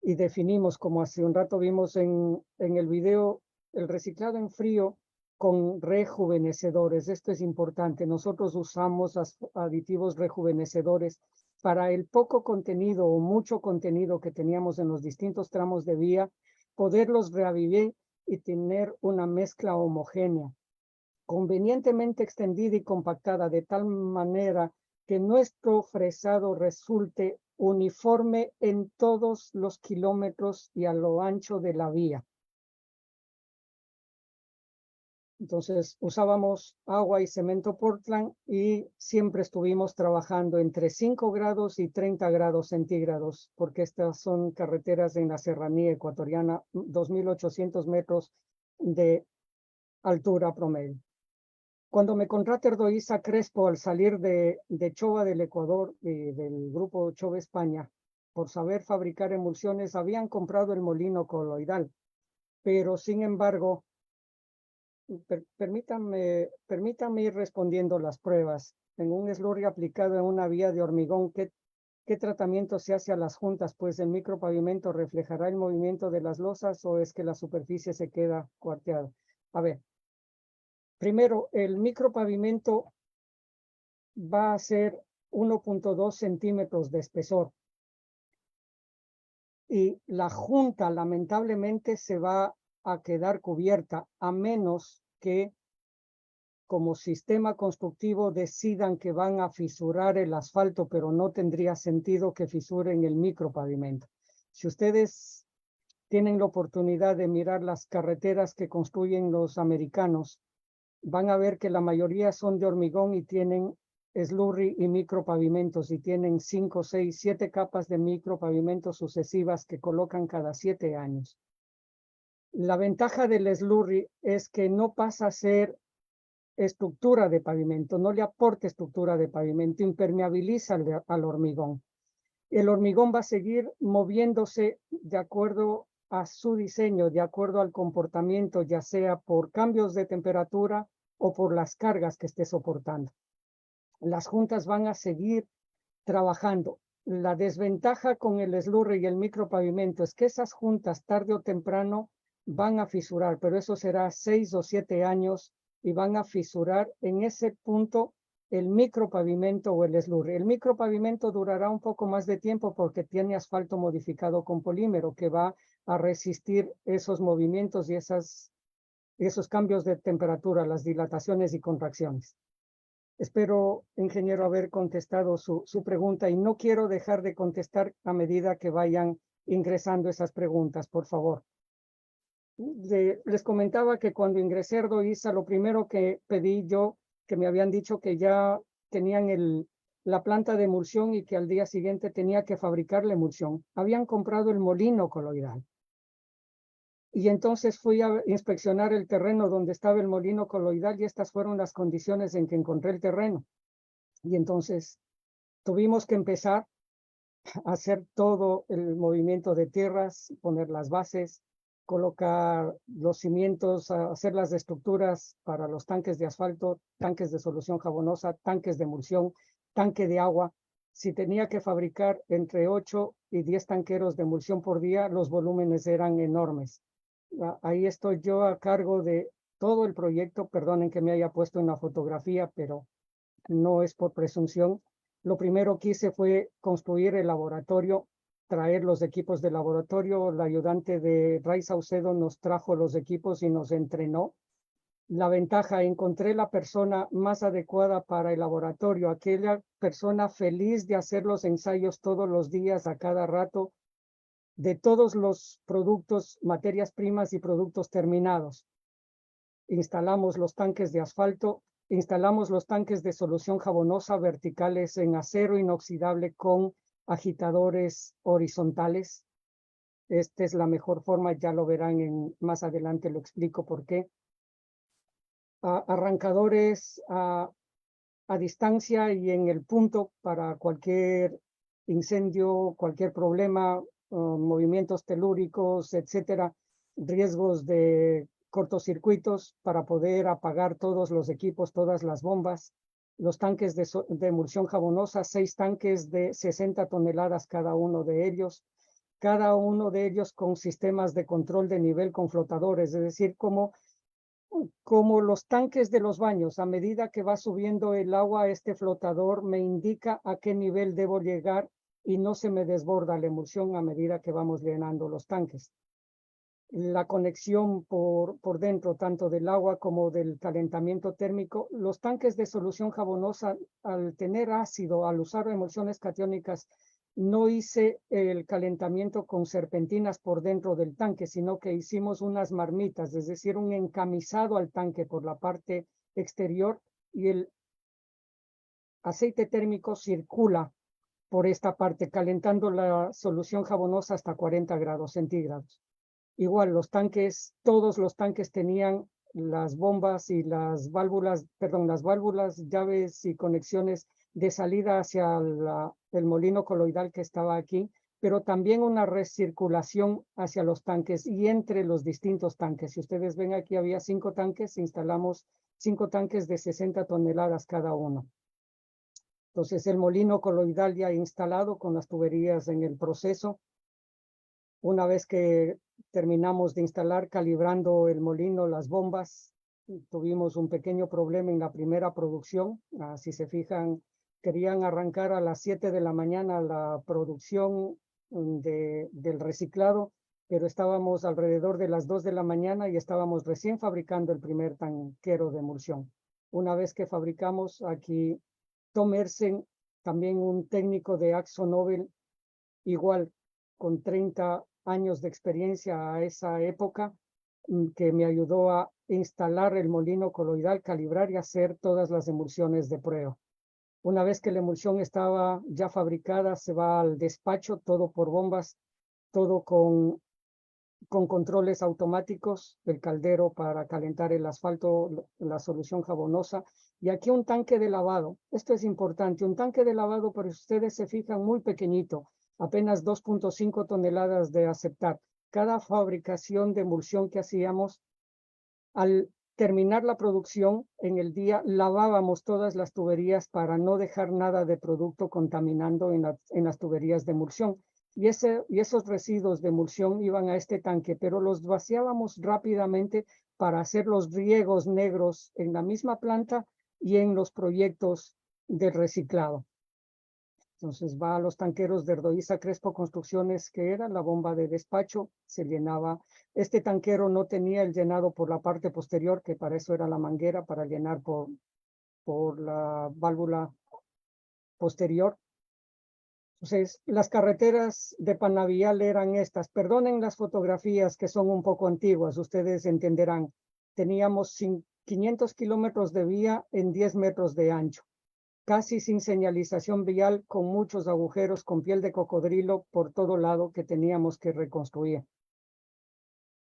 y definimos, como hace un rato vimos en el video, el reciclado en frío con rejuvenecedores. Esto es importante. Nosotros usamos aditivos rejuvenecedores para el poco contenido o mucho contenido que teníamos en los distintos tramos de vía, poderlos reavivir y tener una mezcla homogénea, convenientemente extendida y compactada de tal manera que nuestro fresado resulte uniforme en todos los kilómetros y a lo ancho de la vía. Entonces usábamos agua y cemento Portland y siempre estuvimos trabajando entre 5 grados y 30 grados centígrados, porque estas son carreteras en la serranía ecuatoriana, 2.800 metros de altura promedio. Cuando me contrata Erdoísa Crespo al salir de Chova del Ecuador y del grupo Chova España, por saber fabricar emulsiones, habían comprado el molino coloidal, pero sin embargo, permítanme ir respondiendo las pruebas. En un slurry aplicado en una vía de hormigón, ¿qué tratamiento se hace a las juntas? Pues el micropavimento reflejará el movimiento de las losas o es que la superficie se queda cuarteada. A ver, primero, el micropavimento va a ser 1.2 centímetros de espesor. Y la junta lamentablemente se va a quedar cubierta a menos que como sistema constructivo decidan que van a fisurar el asfalto, pero no tendría sentido que fisuren el micropavimento. Si ustedes tienen la oportunidad de mirar las carreteras que construyen los americanos, van a ver que la mayoría son de hormigón y tienen slurry y micropavimentos y tienen 5, 6, 7 capas de micropavimentos sucesivas que colocan cada 7 años. La ventaja del slurry es que no pasa a ser estructura de pavimento, no le aporta estructura de pavimento, impermeabiliza al hormigón. El hormigón va a seguir moviéndose de acuerdo a su diseño, de acuerdo al comportamiento, ya sea por cambios de temperatura o por las cargas que esté soportando. Las juntas van a seguir trabajando. La desventaja con el slurry y el micropavimento es que esas juntas tarde o temprano van a fisurar, pero eso será 6 o 7 años y van a fisurar en ese punto el micropavimento o el slurry. El micropavimento durará un poco más de tiempo porque tiene asfalto modificado con polímero que va a resistir esos movimientos y esos cambios de temperatura, las dilataciones y contracciones. Espero, ingeniero, haber contestado su pregunta y no quiero dejar de contestar a medida que vayan ingresando esas preguntas, por favor. Les comentaba que cuando ingresé a Erdoísa, lo primero que pedí yo, que me habían dicho que ya tenían la planta de emulsión y que al día siguiente tenía que fabricar la emulsión. Habían comprado el molino coloidal. Y entonces fui a inspeccionar el terreno donde estaba el molino coloidal y estas fueron las condiciones en que encontré el terreno. Y entonces tuvimos que empezar a hacer todo el movimiento de tierras, poner las bases, colocar los cimientos, hacer las estructuras para los tanques de asfalto, tanques de solución jabonosa, tanques de emulsión, tanque de agua. Si tenía que fabricar entre 8 y 10 tanqueros de emulsión por día, los volúmenes eran enormes. Ahí estoy yo a cargo de todo el proyecto. Perdonen que me haya puesto una fotografía, pero no es por presunción. Lo primero que hice fue construir el laboratorio, traer los equipos de laboratorio. La ayudante de Ray Saucedo nos trajo los equipos y nos entrenó. La ventaja, encontré la persona más adecuada para el laboratorio, aquella persona feliz de hacer los ensayos todos los días, a cada rato, de todos los productos, materias primas y productos terminados. Instalamos los tanques de asfalto, instalamos los tanques de solución jabonosa verticales en acero inoxidable con agitadores horizontales. Esta es la mejor forma, ya lo verán más adelante, lo explico por qué. Arrancadores a distancia y en el punto para cualquier incendio, cualquier problema, movimientos telúricos, etcétera, riesgos de cortocircuitos para poder apagar todos los equipos, todas las bombas. Los tanques de emulsión jabonosa, 6 tanques de 60 toneladas cada uno de ellos con sistemas de control de nivel con flotadores, es decir, como los tanques de los baños. A medida que va subiendo el agua, este flotador me indica a qué nivel debo llegar y no se me desborda la emulsión a medida que vamos llenando los tanques. La conexión por dentro, tanto del agua como del calentamiento térmico. Los tanques de solución jabonosa, al tener ácido, al usar emulsiones catiónicas, no hice el calentamiento con serpentinas por dentro del tanque, sino que hicimos unas marmitas, es decir, un encamisado al tanque por la parte exterior, y el aceite térmico circula por esta parte, calentando la solución jabonosa hasta 40 grados centígrados. Igual los tanques, todos los tanques tenían las bombas y las válvulas, llaves y conexiones de salida hacia el molino coloidal que estaba aquí, pero también una recirculación hacia los tanques y entre los distintos tanques. Si ustedes ven aquí había 5 tanques, instalamos 5 tanques de 60 toneladas cada uno. Entonces el molino coloidal ya instalado con las tuberías en el proceso. Una vez que terminamos de instalar, calibrando el molino, las bombas, tuvimos un pequeño problema en la primera producción. Si se fijan, querían arrancar a las 7 de la mañana la producción del reciclado, pero estábamos alrededor de las 2 de la mañana y estábamos recién fabricando el primer tanquero de emulsión. Una vez que fabricamos, aquí Tom Ersen, también un técnico de AkzoNobel, igual con 30 años de experiencia a esa época, que me ayudó a instalar el molino coloidal, calibrar y hacer todas las emulsiones de prueba. Una vez que la emulsión estaba ya fabricada, se va al despacho, todo por bombas, todo con controles automáticos, el caldero para calentar el asfalto, la solución jabonosa, y aquí un tanque de lavado. Esto es importante, un tanque de lavado, pero si ustedes se fijan, muy pequeñito, apenas 2.5 toneladas de aceptar. Cada fabricación de emulsión que hacíamos, al terminar la producción en el día, lavábamos todas las tuberías para no dejar nada de producto contaminando en las tuberías de emulsión. Y esos residuos de emulsión iban a este tanque, pero los vaciábamos rápidamente para hacer los riegos negros en la misma planta y en los proyectos de reciclado. Entonces va a los tanqueros de Erdoiza Crespo Construcciones, que era la bomba de despacho, se llenaba. Este tanquero no tenía el llenado por la parte posterior, que para eso era la manguera, para llenar por la válvula posterior. Entonces, las carreteras de Panavial eran estas. Perdonen las fotografías que son un poco antiguas, ustedes entenderán. Teníamos 500 kilómetros de vía en 10 metros de ancho. casi sin señalización vial, con muchos agujeros, con piel de cocodrilo por todo lado que teníamos que reconstruir.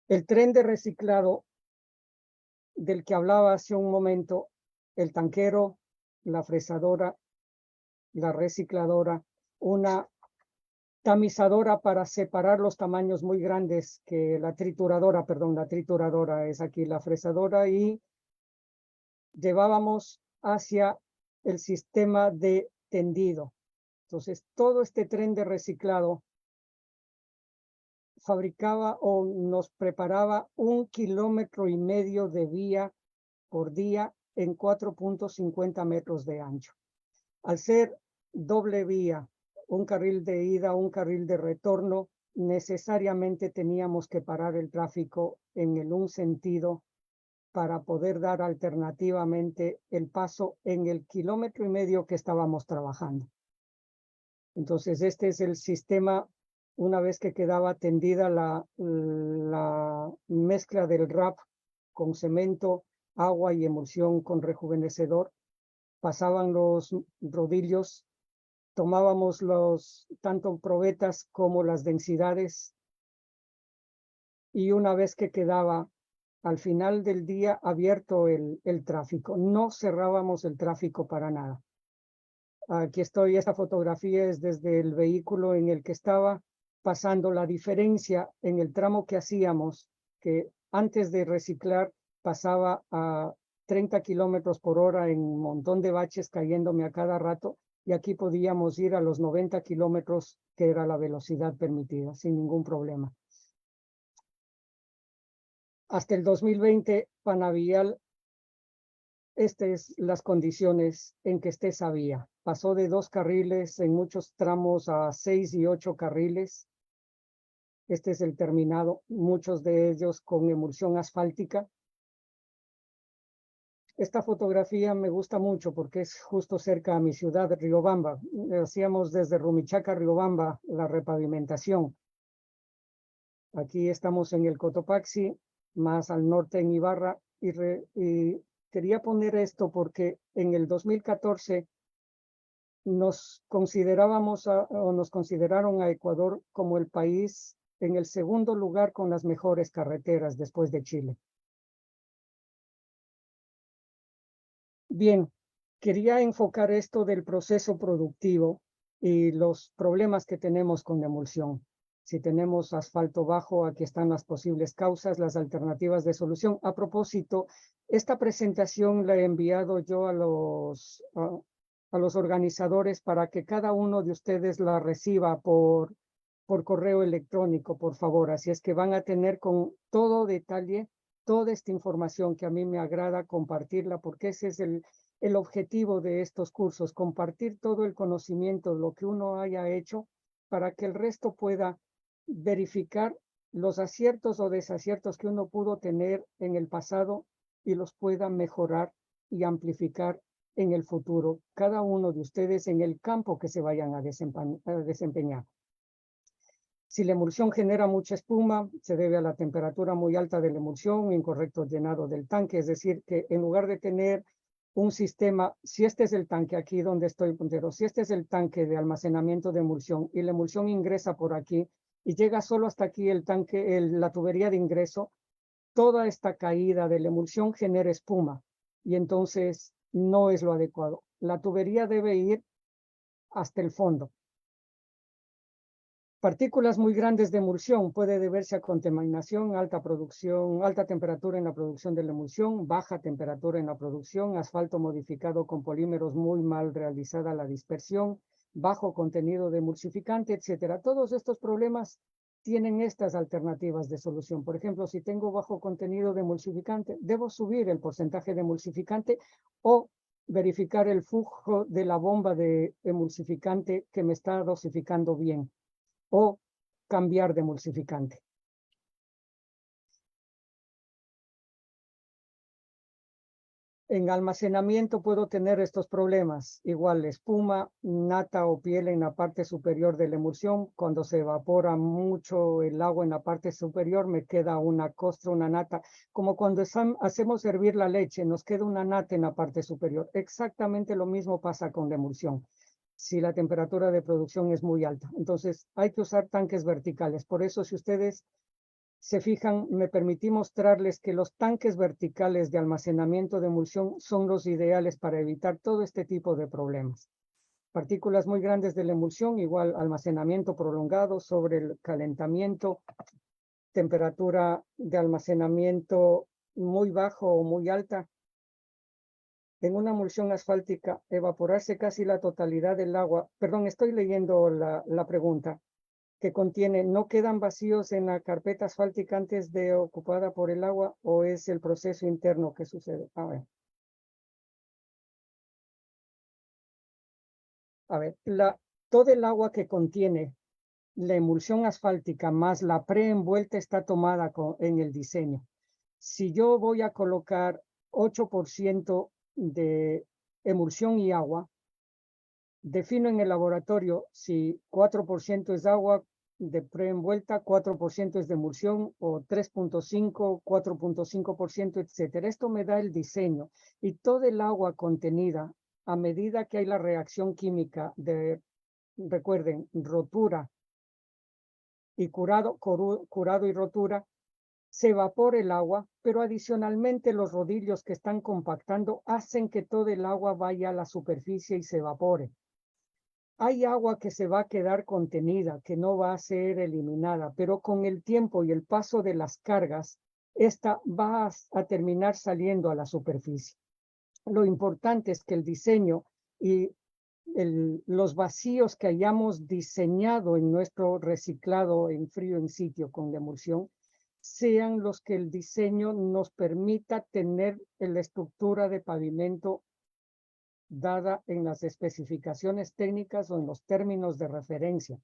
El tren de reciclado del que hablaba hace un momento, el tanquero, la fresadora, la recicladora, una tamizadora para separar los tamaños muy grandes, que la trituradora es aquí la fresadora, y llevábamos hacia el sistema de tendido. Entonces, todo este tren de reciclado fabricaba o nos preparaba 1,5 kilómetros de vía por día en 4.50 metros de ancho. Al ser doble vía, un carril de ida, un carril de retorno, necesariamente teníamos que parar el tráfico en un sentido para poder dar alternativamente el paso en el 1,5 kilómetros que estábamos trabajando. Entonces, este es el sistema. Una vez que quedaba tendida la mezcla del RAP con cemento, agua y emulsión con rejuvenecedor, pasaban los rodillos, tomábamos tanto probetas como las densidades, y una vez que quedaba al final del día abierto el tráfico, no cerrábamos el tráfico para nada. Aquí estoy, esta fotografía es desde el vehículo en el que estaba, pasando la diferencia en el tramo que hacíamos, que antes de reciclar pasaba a 30 kilómetros por hora en un montón de baches cayéndome a cada rato, y aquí podíamos ir a los 90 kilómetros, que era la velocidad permitida, sin ningún problema. Hasta el 2020, Panavial, estas es las condiciones en que esté esa vía. Pasó de 2 carriles en muchos tramos a 6 y 8 carriles. Este es el terminado, muchos de ellos con emulsión asfáltica. Esta fotografía me gusta mucho porque es justo cerca a mi ciudad, Riobamba. Hacíamos desde Rumichaca a Riobamba la repavimentación. Aquí estamos en el Cotopaxi, más al norte en Ibarra, y quería poner esto porque en el 2014 nos consideraron a Ecuador como el país en el segundo lugar con las mejores carreteras después de Chile. Bien, quería enfocar esto del proceso productivo y los problemas que tenemos con emulsión. Si tenemos asfalto bajo, aquí están las posibles causas, las alternativas de solución. A propósito, esta presentación la he enviado yo a los organizadores para que cada uno de ustedes la reciba por correo electrónico, por favor. Así es que van a tener con todo detalle toda esta información, que a mí me agrada compartirla, porque ese es el objetivo de estos cursos, compartir todo el conocimiento, lo que uno haya hecho, para que el resto pueda verificar los aciertos o desaciertos que uno pudo tener en el pasado y los pueda mejorar y amplificar en el futuro, cada uno de ustedes en el campo que se vayan a desempeñar. Si la emulsión genera mucha espuma, se debe a la temperatura muy alta de la emulsión, incorrecto llenado del tanque, es decir, que en lugar de tener un sistema, si este es el tanque aquí donde estoy puntero, si este es el tanque de almacenamiento de emulsión y la emulsión ingresa por aquí y llega solo hasta aquí el tanque, la tubería de ingreso, toda esta caída de la emulsión genera espuma y entonces no es lo adecuado. La tubería debe ir hasta el fondo. Partículas muy grandes de emulsión puede deberse a contaminación, alta producción, alta temperatura en la producción de la emulsión, baja temperatura en la producción, asfalto modificado con polímeros, muy mal realizada la dispersión, bajo contenido de emulsificante, etcétera. Todos estos problemas tienen estas alternativas de solución. Por ejemplo, si tengo bajo contenido de emulsificante, debo subir el porcentaje de emulsificante o verificar el flujo de la bomba de emulsificante que me está dosificando bien, o cambiar de emulsificante. En almacenamiento puedo tener estos problemas, igual espuma, nata o piel en la parte superior de la emulsión. Cuando se evapora mucho el agua en la parte superior, me queda una costra, una nata, como cuando hacemos hervir la leche, nos queda una nata en la parte superior. Exactamente lo mismo pasa con la emulsión, si la temperatura de producción es muy alta. Entonces hay que usar tanques verticales. Por eso, si ustedes se fijan, me permití mostrarles que los tanques verticales de almacenamiento de emulsión son los ideales para evitar todo este tipo de problemas. Partículas muy grandes de la emulsión, igual almacenamiento prolongado sobre el calentamiento, temperatura de almacenamiento muy bajo o muy alta. En una emulsión asfáltica, evaporarse casi la totalidad del agua. Perdón, estoy leyendo la pregunta. Que contiene, ¿no quedan vacíos en la carpeta asfáltica antes de ocupada por el agua o es el proceso interno que sucede? A ver, todo el agua que contiene la emulsión asfáltica más la preenvuelta está tomada en el diseño. Si yo voy a colocar 8% de emulsión y agua, defino en el laboratorio si 4% es agua de preenvuelta, 4% es de emulsión o 3.5, 4.5%, etcétera. Esto me da el diseño y todo el agua contenida a medida que hay la reacción química de, recuerden, rotura y curado y rotura, se evapora el agua, pero adicionalmente los rodillos que están compactando hacen que todo el agua vaya a la superficie y se evapore. Hay agua que se va a quedar contenida, que no va a ser eliminada, pero con el tiempo y el paso de las cargas, esta va a terminar saliendo a la superficie. Lo importante es que el diseño y los vacíos que hayamos diseñado en nuestro reciclado en frío en sitio con la emulsión sean los que el diseño nos permita tener en la estructura de pavimento dada en las especificaciones técnicas o en los términos de referencia.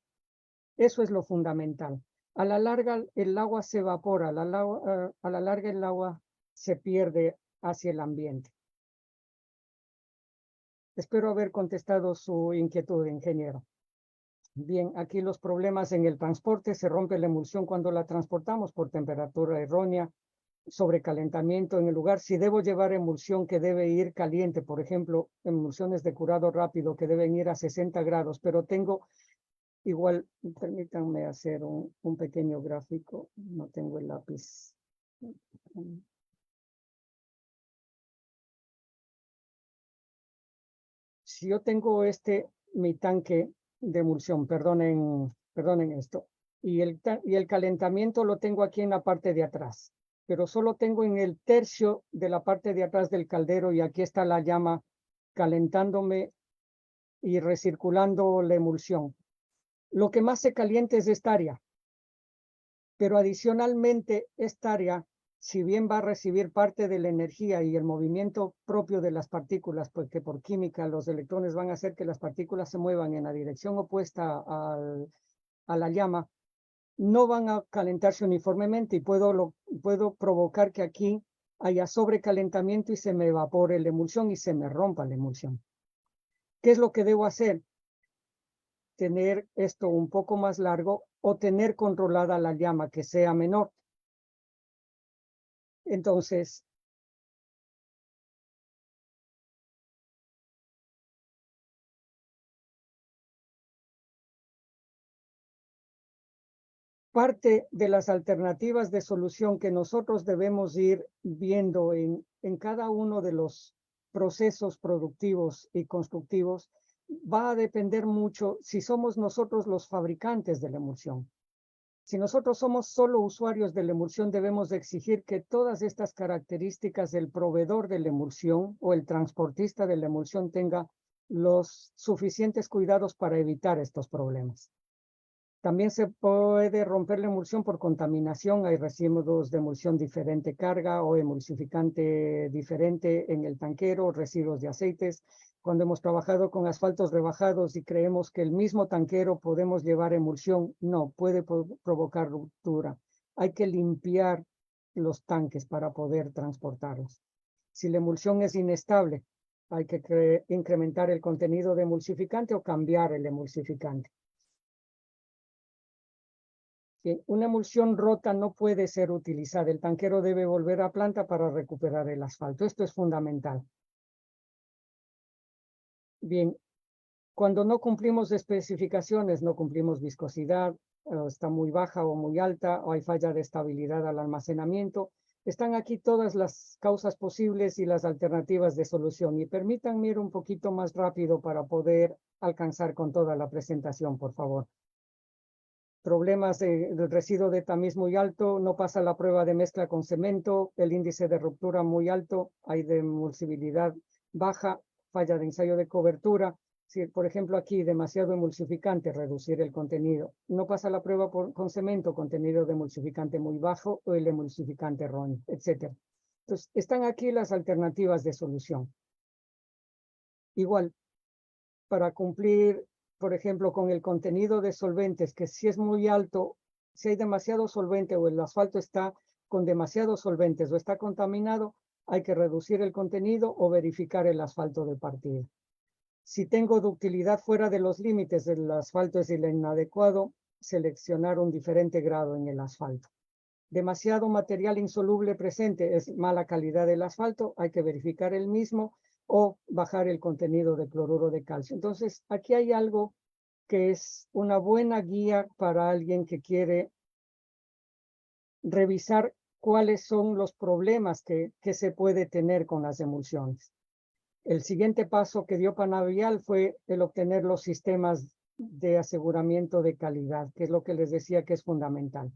Eso es lo fundamental. A la larga el agua se evapora, a la larga el agua se pierde hacia el ambiente. Espero haber contestado su inquietud, ingeniero. Bien, aquí los problemas en el transporte. Se rompe la emulsión cuando la transportamos por temperatura errónea, sobrecalentamiento en el lugar. Si debo llevar emulsión que debe ir caliente, por ejemplo, emulsiones de curado rápido que deben ir a 60 grados, pero tengo igual, permítanme hacer un pequeño gráfico, no tengo el lápiz. Si yo tengo mi tanque de emulsión, perdonen esto, y el calentamiento lo tengo aquí en la parte de atrás, pero solo tengo en el tercio de la parte de atrás del caldero y aquí está la llama calentándome y recirculando la emulsión. Lo que más se calienta es esta área, pero adicionalmente esta área, si bien va a recibir parte de la energía y el movimiento propio de las partículas, pues que por química los electrones van a hacer que las partículas se muevan en la dirección opuesta a la llama, no van a calentarse uniformemente y puedo provocar que aquí haya sobrecalentamiento y se me evapore la emulsión y se me rompa la emulsión. ¿Qué es lo que debo hacer? Tener esto un poco más largo o tener controlada la llama que sea menor. Entonces, parte de las alternativas de solución que nosotros debemos ir viendo en cada uno de los procesos productivos y constructivos va a depender mucho si somos nosotros los fabricantes de la emulsión. Si nosotros somos solo usuarios de la emulsión, debemos de exigir que todas estas características del proveedor de la emulsión o el transportista de la emulsión tenga los suficientes cuidados para evitar estos problemas. También se puede romper la emulsión por contaminación. Hay residuos de emulsión diferente carga o emulsificante diferente en el tanquero, residuos de aceites. Cuando hemos trabajado con asfaltos rebajados y creemos que el mismo tanquero podemos llevar emulsión, no, puede provocar ruptura. Hay que limpiar los tanques para poder transportarlos. Si la emulsión es inestable, hay que incrementar el contenido de emulsificante o cambiar el emulsificante. Sí, una emulsión rota no puede ser utilizada. El tanquero debe volver a planta para recuperar el asfalto. Esto es fundamental. Bien, cuando no cumplimos especificaciones, no cumplimos viscosidad, está muy baja o muy alta, o hay falla de estabilidad al almacenamiento. Están aquí todas las causas posibles y las alternativas de solución. Y permítanme ir un poquito más rápido para poder alcanzar con toda la presentación, por favor. Problemas del residuo de tamiz muy alto, no pasa la prueba de mezcla con cemento, el índice de ruptura muy alto, hay de emulsibilidad baja, falla de ensayo de cobertura. Si, por ejemplo, aquí demasiado emulsificante, reducir el contenido. No pasa la prueba con cemento, contenido de emulsificante muy bajo o el emulsificante erróneo, etc. Entonces, están aquí las alternativas de solución. Igual, para cumplir, por ejemplo, con el contenido de solventes, que si es muy alto, si hay demasiado solvente o el asfalto está con demasiados solventes o está contaminado, hay que reducir el contenido o verificar el asfalto de partida. Si tengo ductilidad fuera de los límites del asfalto es el inadecuado, seleccionar un diferente grado en el asfalto. Demasiado material insoluble presente es mala calidad del asfalto, hay que verificar el mismo o bajar el contenido de cloruro de calcio. Entonces, aquí hay algo que es una buena guía para alguien que quiere revisar cuáles son los problemas que se puede tener con las emulsiones. El siguiente paso que dio Panavial fue el obtener los sistemas de aseguramiento de calidad, que es lo que les decía que es fundamental.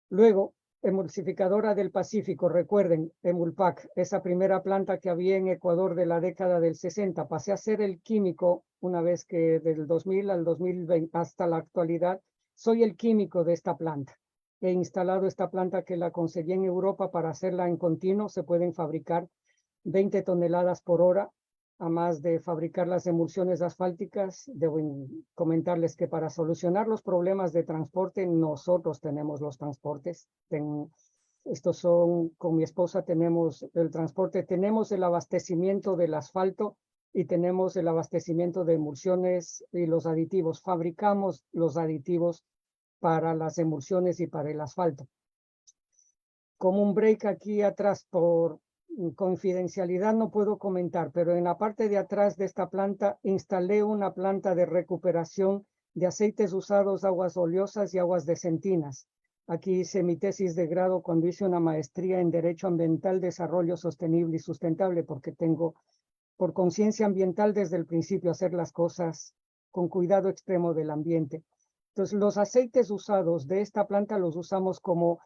Luego, Emulsificadora del Pacífico, recuerden, Emulpac, esa primera planta que había en Ecuador de la década del 60, pasé a ser el químico una vez que del 2000 al 2020 hasta la actualidad, soy el químico de esta planta. He instalado esta planta que la conseguí en Europa para hacerla en continuo, se pueden fabricar 20 toneladas por hora, a más de fabricar las emulsiones asfálticas. Debo comentarles que para solucionar los problemas de transporte, nosotros tenemos los transportes. Estos son, con mi esposa tenemos el transporte, tenemos el abastecimiento del asfalto y tenemos el abastecimiento de emulsiones y los aditivos. Fabricamos los aditivos para las emulsiones y para el asfalto. Como un break aquí atrás por confidencialidad no puedo comentar, pero en la parte de atrás de esta planta instalé una planta de recuperación de aceites usados, aguas oleosas y aguas decentinas. Aquí hice mi tesis de grado cuando hice una maestría en Derecho Ambiental, Desarrollo Sostenible y Sustentable, porque tengo por conciencia ambiental desde el principio hacer las cosas con cuidado extremo del ambiente. Entonces, los aceites usados de esta planta los usamos como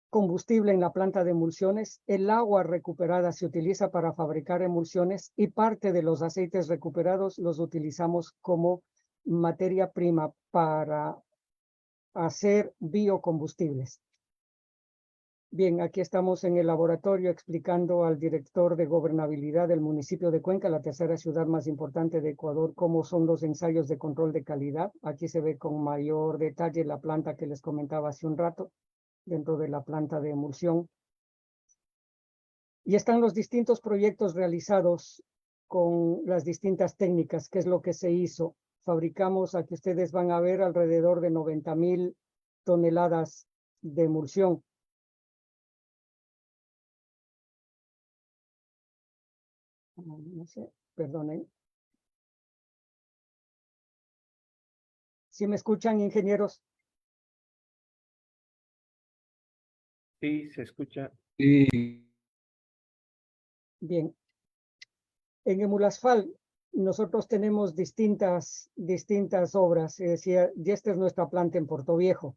combustible en la planta de emulsiones, el agua recuperada se utiliza para fabricar emulsiones y parte de los aceites recuperados los utilizamos como materia prima para hacer biocombustibles. Bien, aquí estamos en el laboratorio explicando al director de gobernabilidad del municipio de Cuenca, la tercera ciudad más importante de Ecuador, cómo son los ensayos de control de calidad. Aquí se ve con mayor detalle la planta que les comentaba hace un rato, dentro de la planta de emulsión. Y están los distintos proyectos realizados con las distintas técnicas, que es lo que se hizo. Fabricamos, aquí ustedes van a ver, alrededor de 90,000 toneladas de emulsión. No sé, perdonen. ¿Sí me escuchan, ingenieros? Sí, se escucha. Bien. En Emulasfal nosotros tenemos distintas obras, es decir, y esta es nuestra planta en Portoviejo.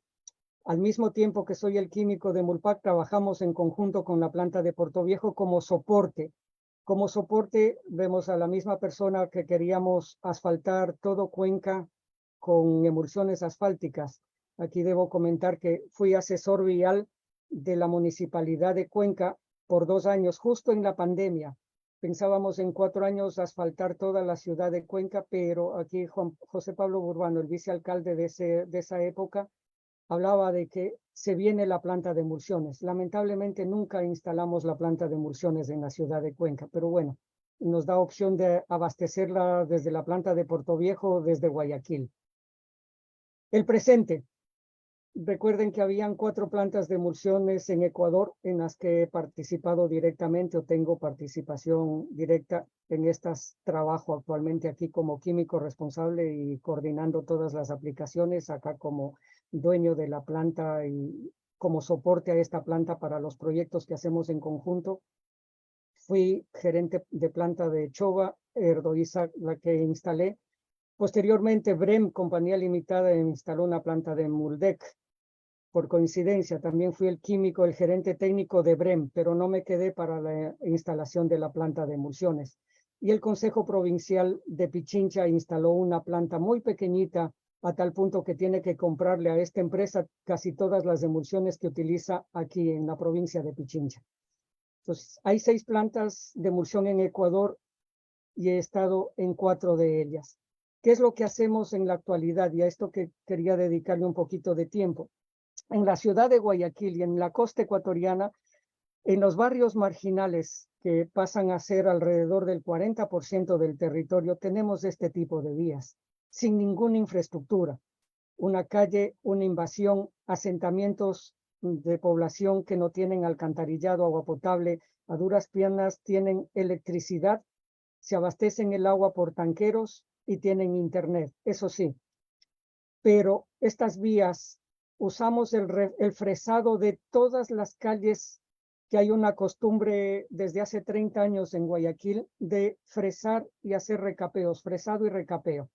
Al mismo tiempo que soy el químico de Emulpac, trabajamos en conjunto con la planta de Portoviejo como soporte. Como soporte vemos a la misma persona que queríamos asfaltar todo Cuenca con emulsiones asfálticas. Aquí debo comentar que fui asesor vial de la Municipalidad de Cuenca por 2 años, justo en la pandemia. Pensábamos en 4 años asfaltar toda la ciudad de Cuenca, pero aquí José Pablo Burbano, el vicealcalde de esa época, hablaba de que se viene la planta de emulsiones. Lamentablemente nunca instalamos la planta de emulsiones en la ciudad de Cuenca, pero bueno, nos da opción de abastecerla desde la planta de Portoviejo o desde Guayaquil. El presente. Recuerden que habían 4 plantas de emulsiones en Ecuador en las que he participado directamente o tengo participación directa en estas. Trabajo actualmente aquí como químico responsable y coordinando todas las aplicaciones, acá como dueño de la planta y como soporte a esta planta para los proyectos que hacemos en conjunto. Fui gerente de planta de Chova, Erdoiza, la que instalé. Posteriormente, Brem, compañía limitada, instaló una planta de Muldec. Por coincidencia, también fui el químico, el gerente técnico de Brem, pero no me quedé para la instalación de la planta de emulsiones. Y el Consejo Provincial de Pichincha instaló una planta muy pequeñita, a tal punto que tiene que comprarle a esta empresa casi todas las emulsiones que utiliza aquí en la provincia de Pichincha. Entonces, hay 6 plantas de emulsión en Ecuador y he estado en 4 de ellas. ¿Qué es lo que hacemos en la actualidad? Y a esto que quería dedicarle un poquito de tiempo. En la ciudad de Guayaquil y en la costa ecuatoriana, en los barrios marginales que pasan a ser alrededor del 40% del territorio, tenemos este tipo de vías, sin ninguna infraestructura. Una calle, una invasión, asentamientos de población que no tienen alcantarillado, agua potable, a duras penas tienen electricidad, se abastecen el agua por tanqueros y tienen internet, eso sí. Pero estas vías, usamos el fresado de todas las calles, que hay una costumbre desde hace 30 años en Guayaquil de fresar y hacer recapeos, fresado y recapeo.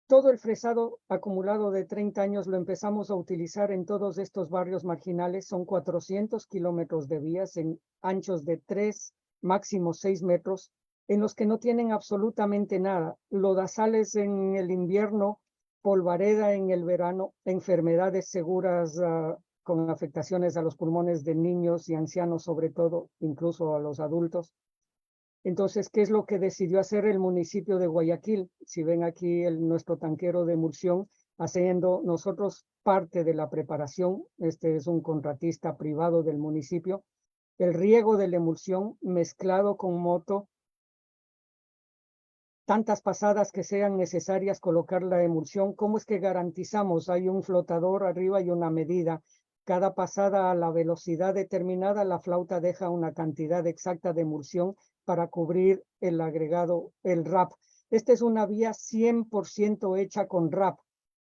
Todo el fresado acumulado de 30 años lo empezamos a utilizar en todos estos barrios marginales. Son 400 kilómetros de vías en anchos de 3, máximo 6 metros, en los que no tienen absolutamente nada. Lodazales en el invierno, polvareda en el verano, enfermedades seguras con afectaciones a los pulmones de niños y ancianos, sobre todo, incluso a los adultos. Entonces, ¿qué es lo que decidió hacer el municipio de Guayaquil? Si ven aquí nuestro tanquero de emulsión, haciendo nosotros parte de la preparación, este es un contratista privado del municipio, el riego de la emulsión mezclado con moto, tantas pasadas que sean necesarias colocar la emulsión. ¿Cómo es que garantizamos? Hay un flotador arriba y una medida. Cada pasada a la velocidad determinada, la flauta deja una cantidad exacta de emulsión para cubrir el agregado, el RAP. Esta es una vía 100% hecha con RAP.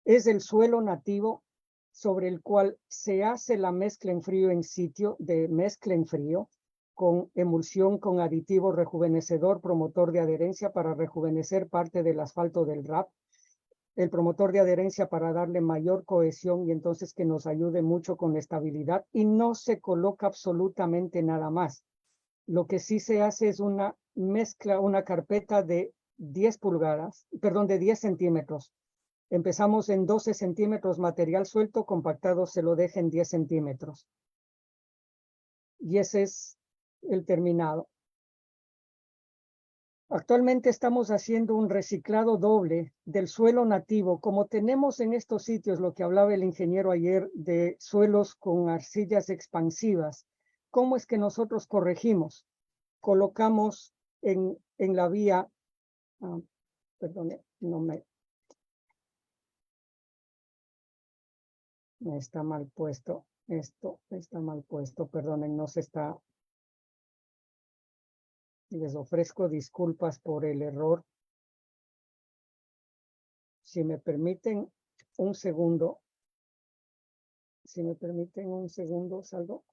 Es el suelo nativo sobre el cual se hace la mezcla en frío en sitio, de mezcla en frío, con emulsión, con aditivo rejuvenecedor, promotor de adherencia para rejuvenecer parte del asfalto del RAP, el promotor de adherencia para darle mayor cohesión y entonces que nos ayude mucho con la estabilidad, y no se coloca absolutamente nada más. Lo que sí se hace es una mezcla, una carpeta de 10 pulgadas, perdón, de 10 centímetros. Empezamos en 12 centímetros material suelto, compactado se lo deja en 10 centímetros. Y ese es el terminado. Actualmente estamos haciendo un reciclado doble del suelo nativo. Como tenemos en estos sitios lo que hablaba el ingeniero ayer de suelos con arcillas expansivas, ¿cómo es que nosotros corregimos? Colocamos en la vía, perdón, está mal puesto, esto está mal puesto, perdonen, no se está. Les ofrezco disculpas por el error. Si me permiten un segundo. Si me permiten un segundo, salgo.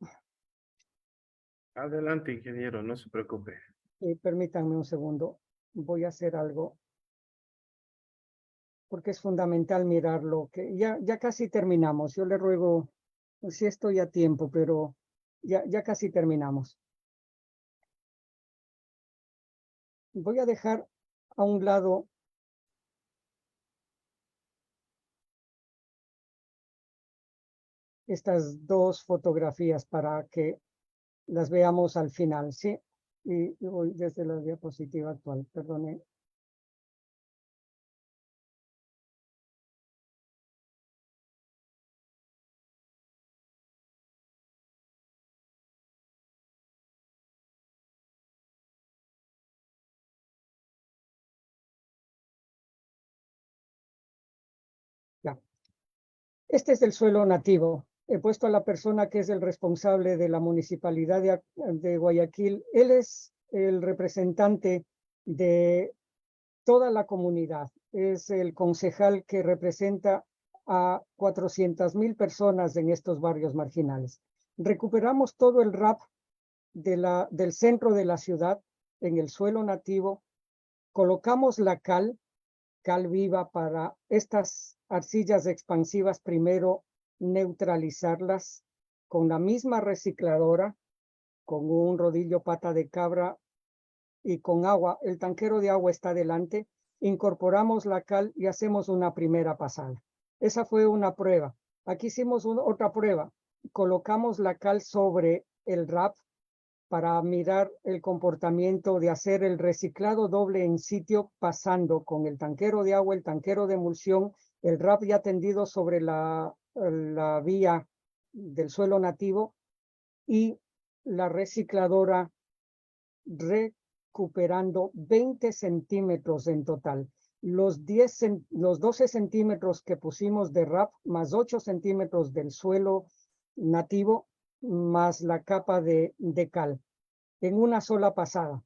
Adelante, ingeniero, no se preocupe. Permítanme un segundo. Voy a hacer algo. Porque es fundamental mirarlo. Que ya casi terminamos. Yo le ruego, si estoy a tiempo, pero ya casi terminamos. Voy a dejar a un lado estas 2 fotografías para que las veamos al final, ¿sí? Y voy desde la diapositiva actual, perdone. Este es el suelo nativo. He puesto a la persona que es el responsable de la municipalidad de Guayaquil. Él es el representante de toda la comunidad. Es el concejal que representa a 400,000 personas en estos barrios marginales. Recuperamos todo el RAP del centro de la ciudad en el suelo nativo. Colocamos la cal viva para estas arcillas expansivas, primero neutralizarlas con la misma recicladora, con un rodillo pata de cabra y con agua. El tanquero de agua está delante. Incorporamos la cal y hacemos una primera pasada. Esa fue una prueba. Aquí hicimos otra prueba. Colocamos la cal sobre el RAP para mirar el comportamiento de hacer el reciclado doble en sitio, pasando con el tanquero de agua, el tanquero de emulsión, el RAP ya tendido sobre la vía del suelo nativo y la recicladora recuperando 20 centímetros en total. Los 12 centímetros que pusimos de RAP más 8 centímetros del suelo nativo más la capa de cal en una sola pasada.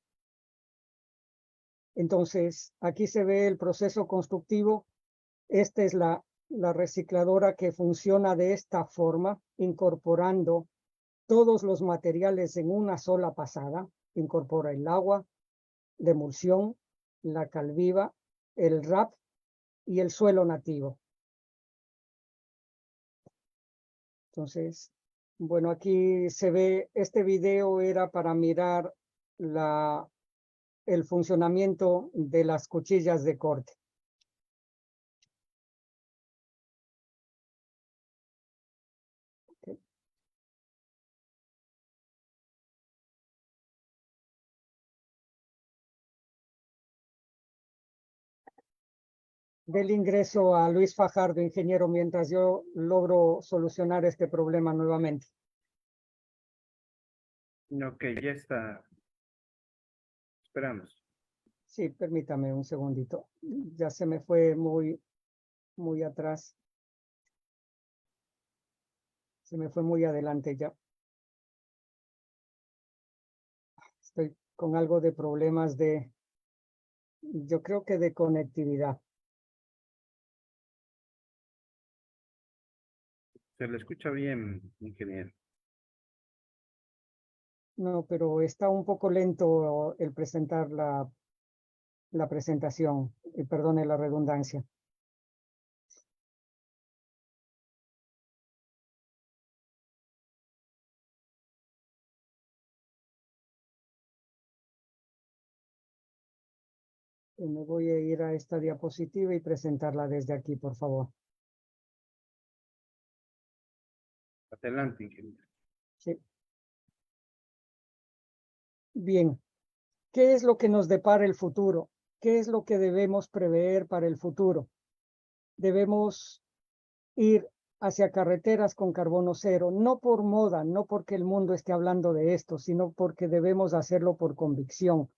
Entonces, aquí se ve el proceso constructivo. Esta es la recicladora que funciona de esta forma, incorporando todos los materiales en una sola pasada. Incorpora el agua, la emulsión, la cal viva, el RAP y el suelo nativo. Entonces, bueno, aquí se ve, este video era para mirar el funcionamiento de las cuchillas de corte. Okay. Del ingreso a Luis Fajardo, ingeniero, mientras yo logro solucionar este problema nuevamente. Ok, ya está. Esperamos. Sí, permítame un segundito. Ya se me fue muy atrás. Se me fue muy adelante ya. Estoy con algo de problemas yo creo que de conectividad. Se le escucha bien, ingeniero. No, pero está un poco lento el presentar la presentación. Y perdone la redundancia. Me voy a ir a esta diapositiva y presentarla desde aquí, por favor. Adelante, ingeniero. Sí. Bien, ¿qué es lo que nos depara el futuro? ¿Qué es lo que debemos prever para el futuro? Debemos ir hacia carreteras con carbono cero, no por moda, no porque el mundo esté hablando de esto, sino porque debemos hacerlo por convicción.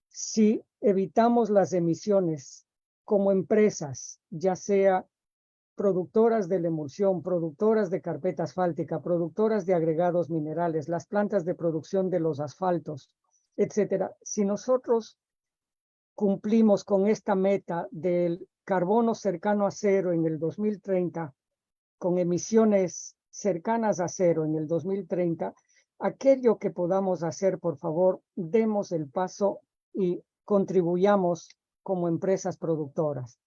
Si evitamos las emisiones como empresas, ya sea productoras de la emulsión, productoras de carpeta asfáltica, productoras de agregados minerales, las plantas de producción de los asfaltos, etcétera. Si nosotros cumplimos con esta meta del carbono cercano a cero en el 2030, con emisiones cercanas a cero en el 2030, aquello que podamos hacer, por favor, demos el paso y contribuyamos como empresas productoras.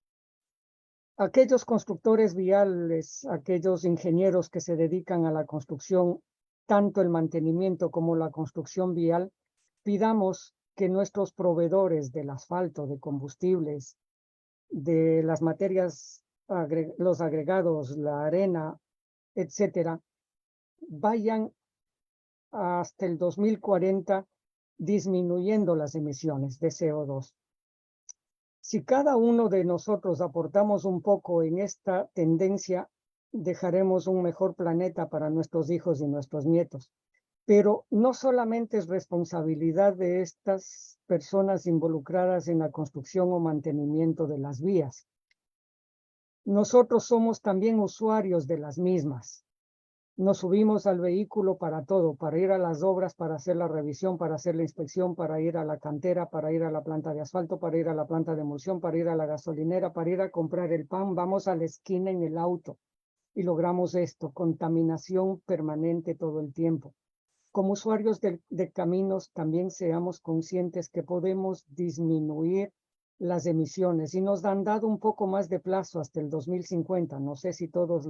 Aquellos constructores viales, aquellos ingenieros que se dedican a la construcción, tanto el mantenimiento como la construcción vial, pidamos que nuestros proveedores del asfalto, de combustibles, de las materias, los agregados, la arena, etcétera, vayan hasta el 2040 disminuyendo las emisiones de CO2. Si cada uno de nosotros aportamos un poco en esta tendencia, dejaremos un mejor planeta para nuestros hijos y nuestros nietos. Pero no solamente es responsabilidad de estas personas involucradas en la construcción o mantenimiento de las vías. Nosotros somos también usuarios de las mismas. Nos subimos al vehículo para todo, para ir a las obras, para hacer la revisión, para hacer la inspección, para ir a la cantera, para ir a la planta de asfalto, para ir a la planta de emulsión, para ir a la gasolinera, para ir a comprar el pan. Vamos a la esquina en el auto y logramos esto, contaminación permanente todo el tiempo. Como usuarios de caminos, también seamos conscientes que podemos disminuir las emisiones y nos han dado un poco más de plazo hasta el 2050. No sé si todos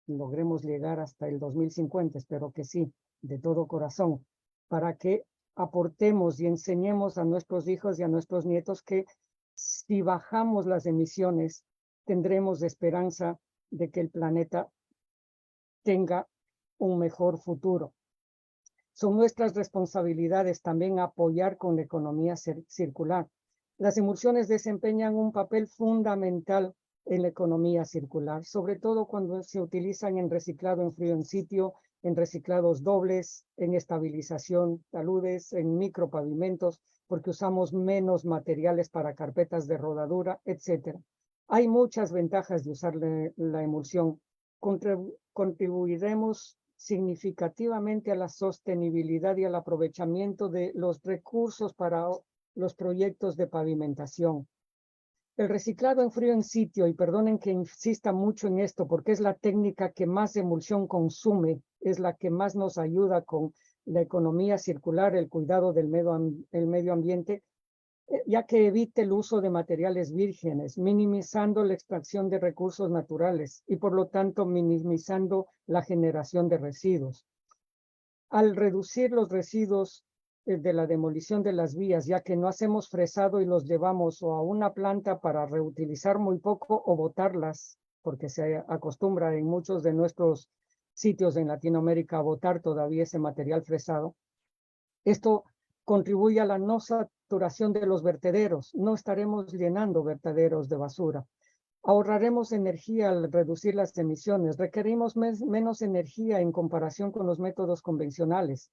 logremos llegar hasta el 2050, espero que sí, de todo corazón, para que aportemos y enseñemos a nuestros hijos y a nuestros nietos que si bajamos las emisiones, tendremos esperanza de que el planeta tenga un mejor futuro. Son nuestras responsabilidades también apoyar con la economía circular. Las emulsiones desempeñan un papel fundamental en la economía circular, sobre todo cuando se utilizan en reciclado en frío en sitio, en reciclados dobles, en estabilización, taludes, en micropavimentos, porque usamos menos materiales para carpetas de rodadura, etc. Hay muchas ventajas de usar la emulsión. Contribuiremos significativamente a la sostenibilidad y al aprovechamiento de los recursos para los proyectos de pavimentación. El reciclado en frío en sitio, y perdonen que insista mucho en esto porque es la técnica que más emulsión consume, es la que más nos ayuda con la economía circular, el cuidado del medio ambiente, ya que evite el uso de materiales vírgenes, minimizando la extracción de recursos naturales y por lo tanto minimizando la generación de residuos. Al reducir los residuos de la demolición de las vías, ya que no hacemos fresado y los llevamos o a una planta para reutilizar muy poco o botarlas, porque se acostumbra en muchos de nuestros sitios en Latinoamérica a botar todavía ese material fresado. Esto contribuye a la no saturación de los vertederos. No estaremos llenando vertederos de basura. Ahorraremos energía al reducir las emisiones. Requerimos menos energía en comparación con los métodos convencionales.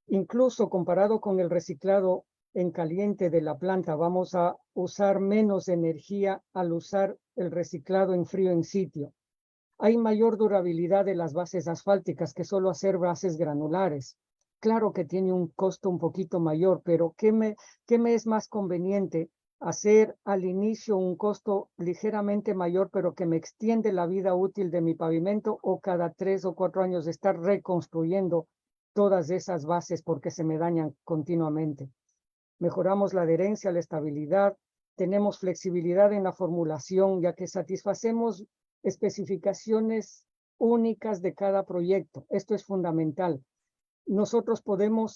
Incluso comparado con el reciclado en caliente de la planta, vamos a usar menos energía al usar el reciclado en frío en sitio. Hay mayor durabilidad de las bases asfálticas que solo hacer bases granulares. Claro que tiene un costo un poquito mayor, pero ¿qué me es más conveniente? Hacer al inicio un costo ligeramente mayor, pero que me extiende la vida útil de mi pavimento, o cada 3 o 4 años estar reconstruyendo todas esas bases porque se me dañan continuamente. Mejoramos la adherencia, la estabilidad, tenemos flexibilidad en la formulación, ya que satisfacemos especificaciones únicas de cada proyecto. Esto es fundamental. Nosotros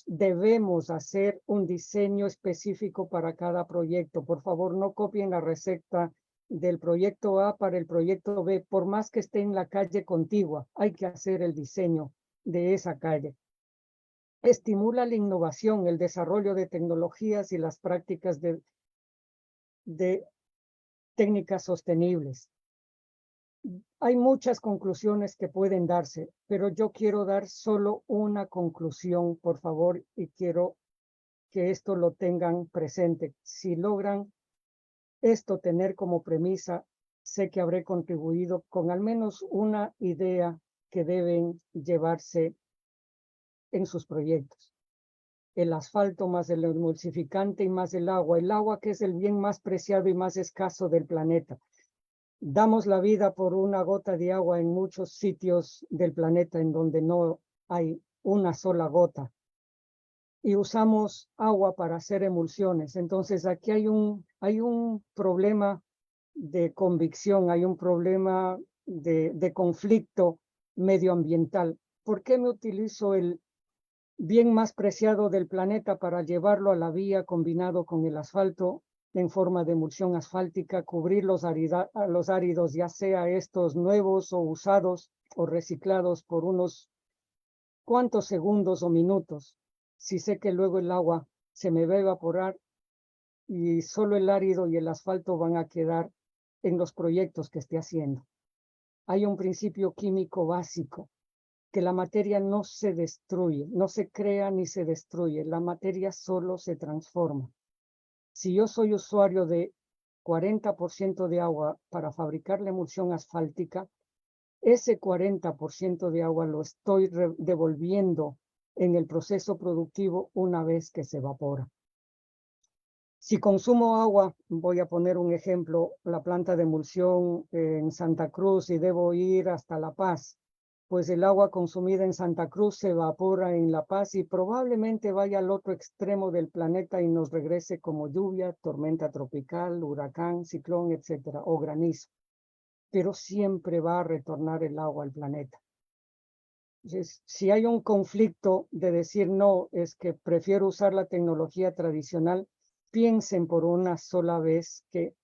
debemos hacer un diseño específico para cada proyecto. Por favor, no copien la receta del proyecto A para el proyecto B, por más que esté en la calle contigua. Hay que hacer el diseño de esa calle. Estimula la innovación, el desarrollo de tecnologías y las prácticas de técnicas sostenibles. Hay muchas conclusiones que pueden darse, pero yo quiero dar solo una conclusión, por favor, y quiero que esto lo tengan presente. Si logran esto tener como premisa, sé que habré contribuido con al menos una idea que deben llevarse en sus proyectos. El asfalto más el emulsificante y más el agua que es el bien más preciado y más escaso del planeta. Damos la vida por una gota de agua en muchos sitios del planeta en donde no hay una sola gota. Y usamos agua para hacer emulsiones. Entonces aquí hay un problema de convicción, hay un problema de conflicto medioambiental. ¿Por qué me utilizo el bien más preciado del planeta para llevarlo a la vía combinado con el asfalto en forma de emulsión asfáltica, cubrir los áridos, ya sea estos nuevos o usados o reciclados por unos cuantos segundos o minutos, si sé que luego el agua se me va a evaporar y solo el árido y el asfalto van a quedar en los proyectos que esté haciendo? Hay un principio químico básico, que la materia no se destruye, no se crea ni se destruye, la materia solo se transforma. Si yo soy usuario de 40% de agua para fabricar la emulsión asfáltica, ese 40% de agua lo estoy devolviendo en el proceso productivo una vez que se evapora. Si consumo agua, voy a poner un ejemplo, la planta de emulsión en Santa Cruz y debo ir hasta La Paz, pues el agua consumida en Santa Cruz se evapora en La Paz y probablemente vaya al otro extremo del planeta y nos regrese como lluvia, tormenta tropical, huracán, ciclón, etcétera, o granizo. Pero siempre va a retornar el agua al planeta. Entonces, si hay un conflicto de decir no, es que prefiero usar la tecnología tradicional, piensen por una sola vez que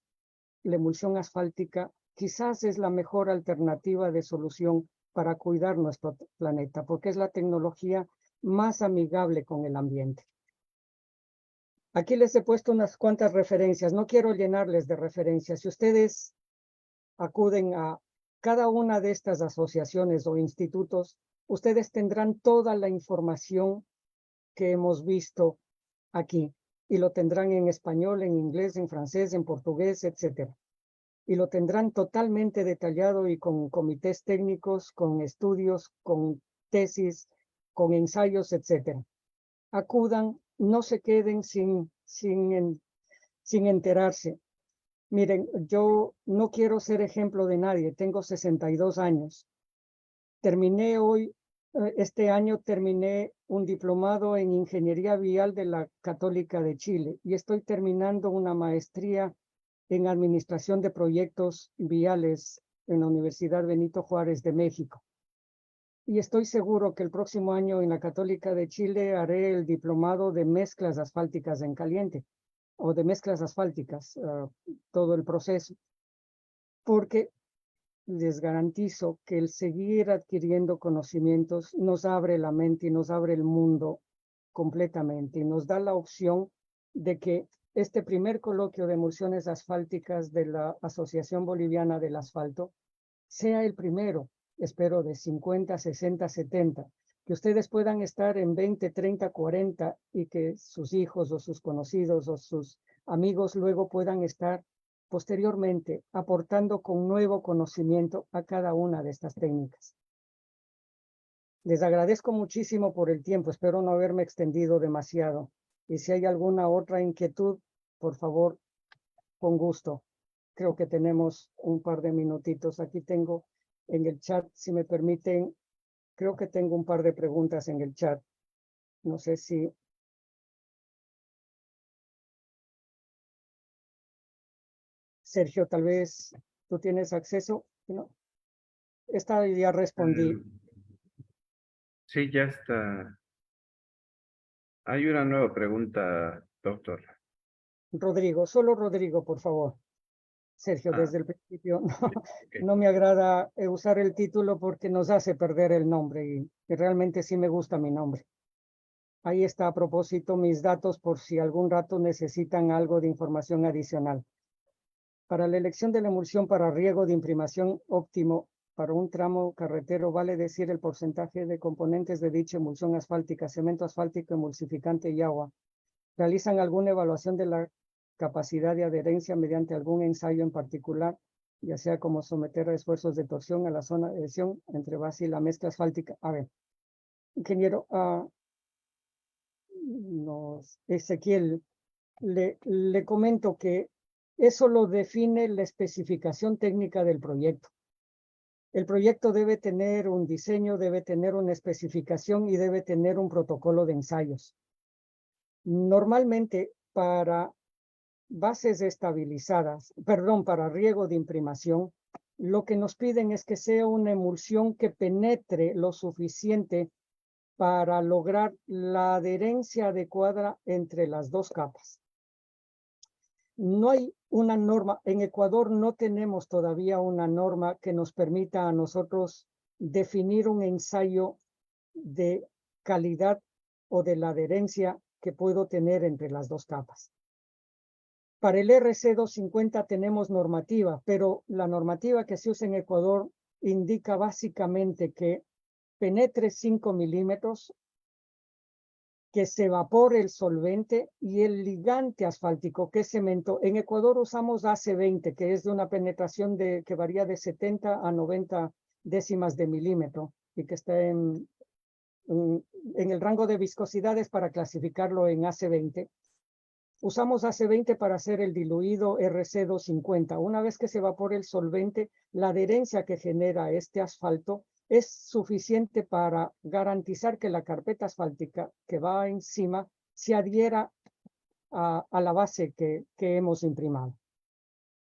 la emulsión asfáltica quizás es la mejor alternativa de solución para cuidar nuestro planeta, porque es la tecnología más amigable con el ambiente. Aquí les he puesto unas cuantas referencias, no quiero llenarles de referencias. Si ustedes acuden a cada una de estas asociaciones o institutos, ustedes tendrán toda la información que hemos visto aquí y lo tendrán en español, en inglés, en francés, en portugués, etcétera. Y lo tendrán totalmente detallado y con comités técnicos, con estudios, con tesis, con ensayos, etcétera. Acudan, no se queden sin enterarse. Miren, yo no quiero ser ejemplo de nadie, tengo 62 años. Terminé este año terminé un diplomado en Ingeniería Vial de la Católica de Chile y estoy terminando una maestría en Administración de Proyectos Viales en la Universidad Benito Juárez de México. Y estoy seguro que el próximo año en la Católica de Chile haré el diplomado de mezclas asfálticas en caliente o de mezclas asfálticas, todo el proceso. Porque les garantizo que el seguir adquiriendo conocimientos nos abre la mente y nos abre el mundo completamente y nos da la opción de que este primer coloquio de emulsiones asfálticas de la Asociación Boliviana del Asfalto sea el primero, espero, de 50, 60, 70, que ustedes puedan estar en 20, 30, 40 y que sus hijos o sus conocidos o sus amigos luego puedan estar posteriormente aportando con nuevo conocimiento a cada una de estas técnicas. Les agradezco muchísimo por el tiempo, espero no haberme extendido demasiado. Y si hay alguna otra inquietud, por favor, con gusto. Creo que tenemos un par de minutitos. Aquí tengo en el chat, si me permiten, creo que tengo un par de preguntas en el chat. No sé si... Sergio, tal vez tú tienes acceso. ¿No? Esta ya respondí. Sí, ya está. Hay una nueva pregunta, doctor. Rodrigo, solo Rodrigo, por favor. Sergio, Ah, desde el principio ok. no me agrada usar el título porque nos hace perder el nombre y realmente sí me gusta mi nombre. Ahí está a propósito mis datos por si algún rato necesitan algo de información adicional. Para la elección de la emulsión para riego de imprimación óptimo para un tramo carretero vale decir el porcentaje de componentes de dicha emulsión asfáltica, cemento asfáltico, emulsificante y agua. ¿Realizan alguna evaluación de la capacidad de adherencia mediante algún ensayo en particular, ya sea como someter a esfuerzos de torsión a la zona de adhesión entre base y la mezcla asfáltica? A ver, ingeniero, Ezequiel, le comento que eso lo define la especificación técnica del proyecto. El proyecto debe tener un diseño, debe tener una especificación y debe tener un protocolo de ensayos. Normalmente para bases estabilizadas, perdón, para riego de imprimación, lo que nos piden es que sea una emulsión que penetre lo suficiente para lograr la adherencia adecuada entre las dos capas. No hay una norma, en Ecuador no tenemos todavía una norma que nos permita a nosotros definir un ensayo de calidad o de la adherencia que puedo tener entre las dos capas. Para el RC250 tenemos normativa, pero la normativa que se usa en Ecuador indica básicamente que penetre 5 milímetros que se evapore el solvente y el ligante asfáltico, que es cemento. En Ecuador usamos AC20, que es de una penetración que varía de 70 a 90 décimas de milímetro y que está en el rango de viscosidades para clasificarlo en AC20. Usamos AC20 para hacer el diluido RC250. Una vez que se evapore el solvente, la adherencia que genera este asfalto es suficiente para garantizar que la carpeta asfáltica que va encima se adhiera a la base que hemos imprimado.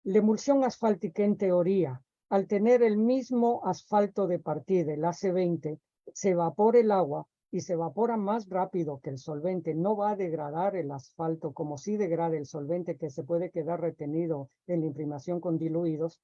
La emulsión asfáltica, en teoría, al tener el mismo asfalto de partida, el AC20, se evapora el agua y se evapora más rápido que el solvente. No va a degradar el asfalto como si degrada el solvente, que se puede quedar retenido en la imprimación con diluidos.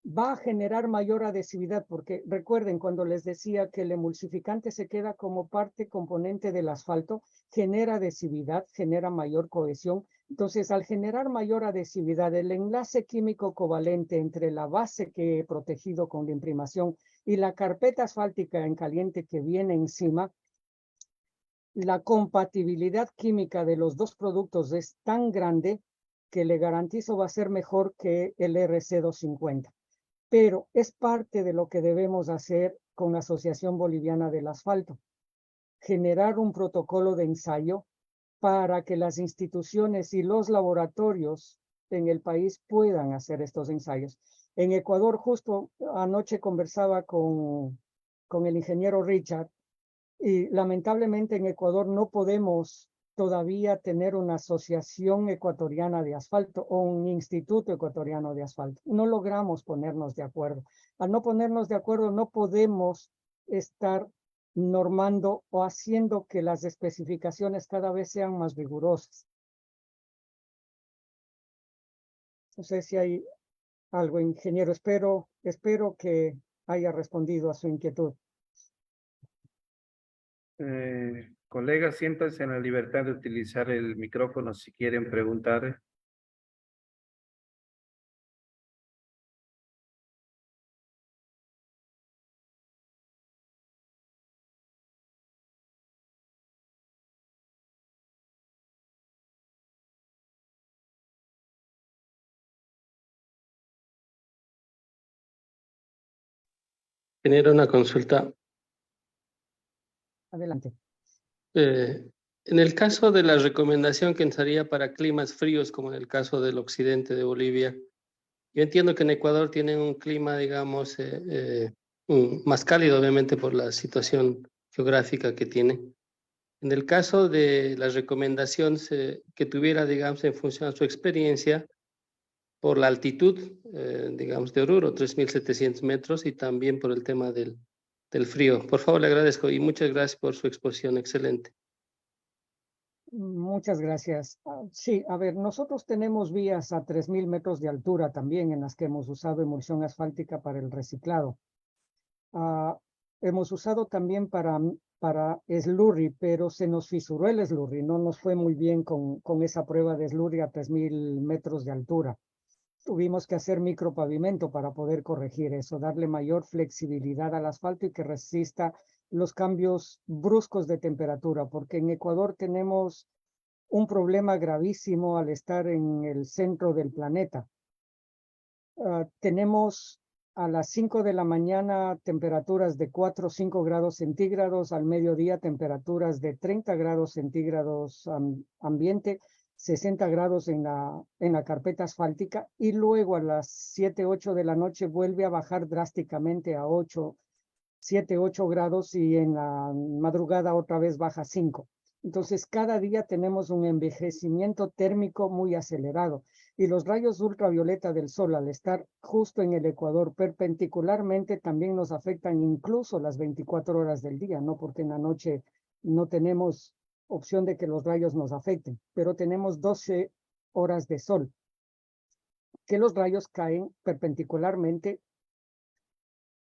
Va a generar mayor adhesividad, porque recuerden cuando les decía que el emulsificante se queda como parte componente del asfalto, genera adhesividad, genera mayor cohesión. Entonces, al generar mayor adhesividad, el enlace químico covalente entre la base que he protegido con la imprimación y la carpeta asfáltica en caliente que viene encima, la compatibilidad química de los dos productos es tan grande que le garantizo va a ser mejor que el RC250. Pero es parte de lo que debemos hacer con la Asociación Boliviana del Asfalto. Generar un protocolo de ensayo para que las instituciones y los laboratorios en el país puedan hacer estos ensayos. En Ecuador, justo anoche conversaba con el ingeniero Richard, y lamentablemente en Ecuador no podemos todavía tener una asociación ecuatoriana de asfalto o un instituto ecuatoriano de asfalto. No logramos ponernos de acuerdo. Al no ponernos de acuerdo, no podemos estar normando o haciendo que las especificaciones cada vez sean más rigurosas. No sé si hay algo, ingeniero. Espero que haya respondido a su inquietud. Colegas, siéntanse en la libertad de utilizar el micrófono si quieren preguntar. Tener una consulta. Adelante. En el caso de la recomendación que sería para climas fríos, como en el caso del occidente de Bolivia, yo entiendo que en Ecuador tienen un clima, digamos, más cálido, obviamente, por la situación geográfica que tiene. En el caso de la recomendación que tuviera, digamos, en función a su experiencia, por la altitud, digamos, de Oruro, 3.700 metros, y también por el tema del frío. Por favor, le agradezco y muchas gracias por su exposición. Excelente. Muchas gracias. Sí, a ver, nosotros tenemos vías a 3.000 metros de altura también en las que hemos usado emulsión asfáltica para el reciclado. Hemos usado también para slurry, pero se nos fisuró el slurry. No nos fue muy bien con esa prueba de slurry a 3.000 metros de altura. Tuvimos que hacer micropavimento para poder corregir eso, darle mayor flexibilidad al asfalto y que resista los cambios bruscos de temperatura, porque en Ecuador tenemos un problema gravísimo al estar en el centro del planeta. Tenemos a las 5 de la mañana temperaturas de 4 o 5 grados centígrados, al mediodía temperaturas de 30 grados centígrados ambiente, 60 grados en la carpeta asfáltica, y luego a las 7, 8 de la noche vuelve a bajar drásticamente a 7, 8 grados y en la madrugada otra vez baja 5. Entonces, cada día tenemos un envejecimiento térmico muy acelerado y los rayos ultravioleta del sol, al estar justo en el ecuador perpendicularmente, también nos afectan incluso las 24 horas del día, ¿no? Porque en la noche no tenemos opción de que los rayos nos afecten, pero tenemos 12 horas de sol, que los rayos caen perpendicularmente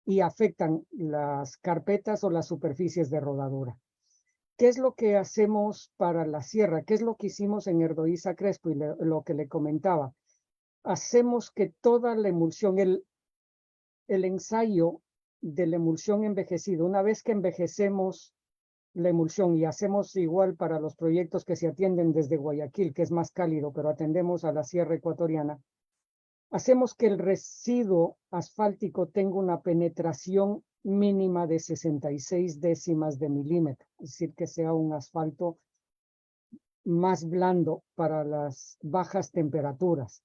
y afectan las carpetas o las superficies de rodadura. ¿Qué es lo que hacemos para la sierra? ¿Qué es lo que hicimos en Erdoíza Crespo y lo que le comentaba? Hacemos que toda la emulsión, el ensayo de la emulsión envejecida, una vez que envejecemos la emulsión y hacemos igual para los proyectos que se atienden desde Guayaquil, que es más cálido, pero atendemos a la sierra ecuatoriana, hacemos que el residuo asfáltico tenga una penetración mínima de 66 décimas de milímetro, es decir, que sea un asfalto más blando para las bajas temperaturas.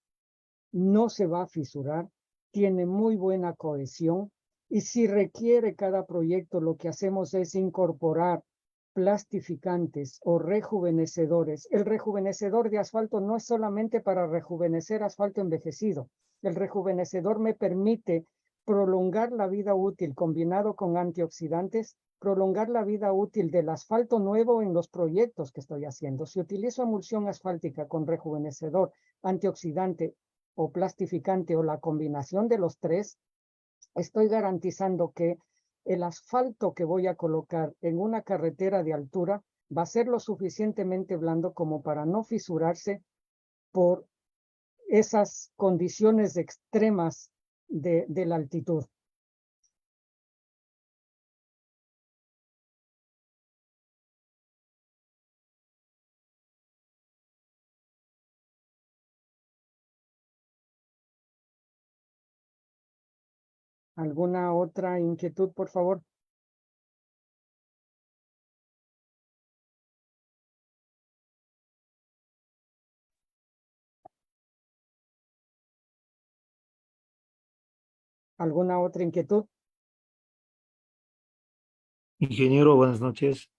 No se va a fisurar, tiene muy buena cohesión y si requiere cada proyecto, lo que hacemos es incorporar plastificantes o rejuvenecedores. El rejuvenecedor de asfalto no es solamente para rejuvenecer asfalto envejecido. El rejuvenecedor me permite prolongar la vida útil combinado con antioxidantes, prolongar la vida útil del asfalto nuevo en los proyectos que estoy haciendo. Si utilizo emulsión asfáltica con rejuvenecedor, antioxidante o plastificante o la combinación de los tres, estoy garantizando que el asfalto que voy a colocar en una carretera de altura va a ser lo suficientemente blando como para no fisurarse por esas condiciones extremas de la altitud. ¿Alguna otra inquietud, por favor? ¿Alguna otra inquietud? Ingeniero, buenas noches.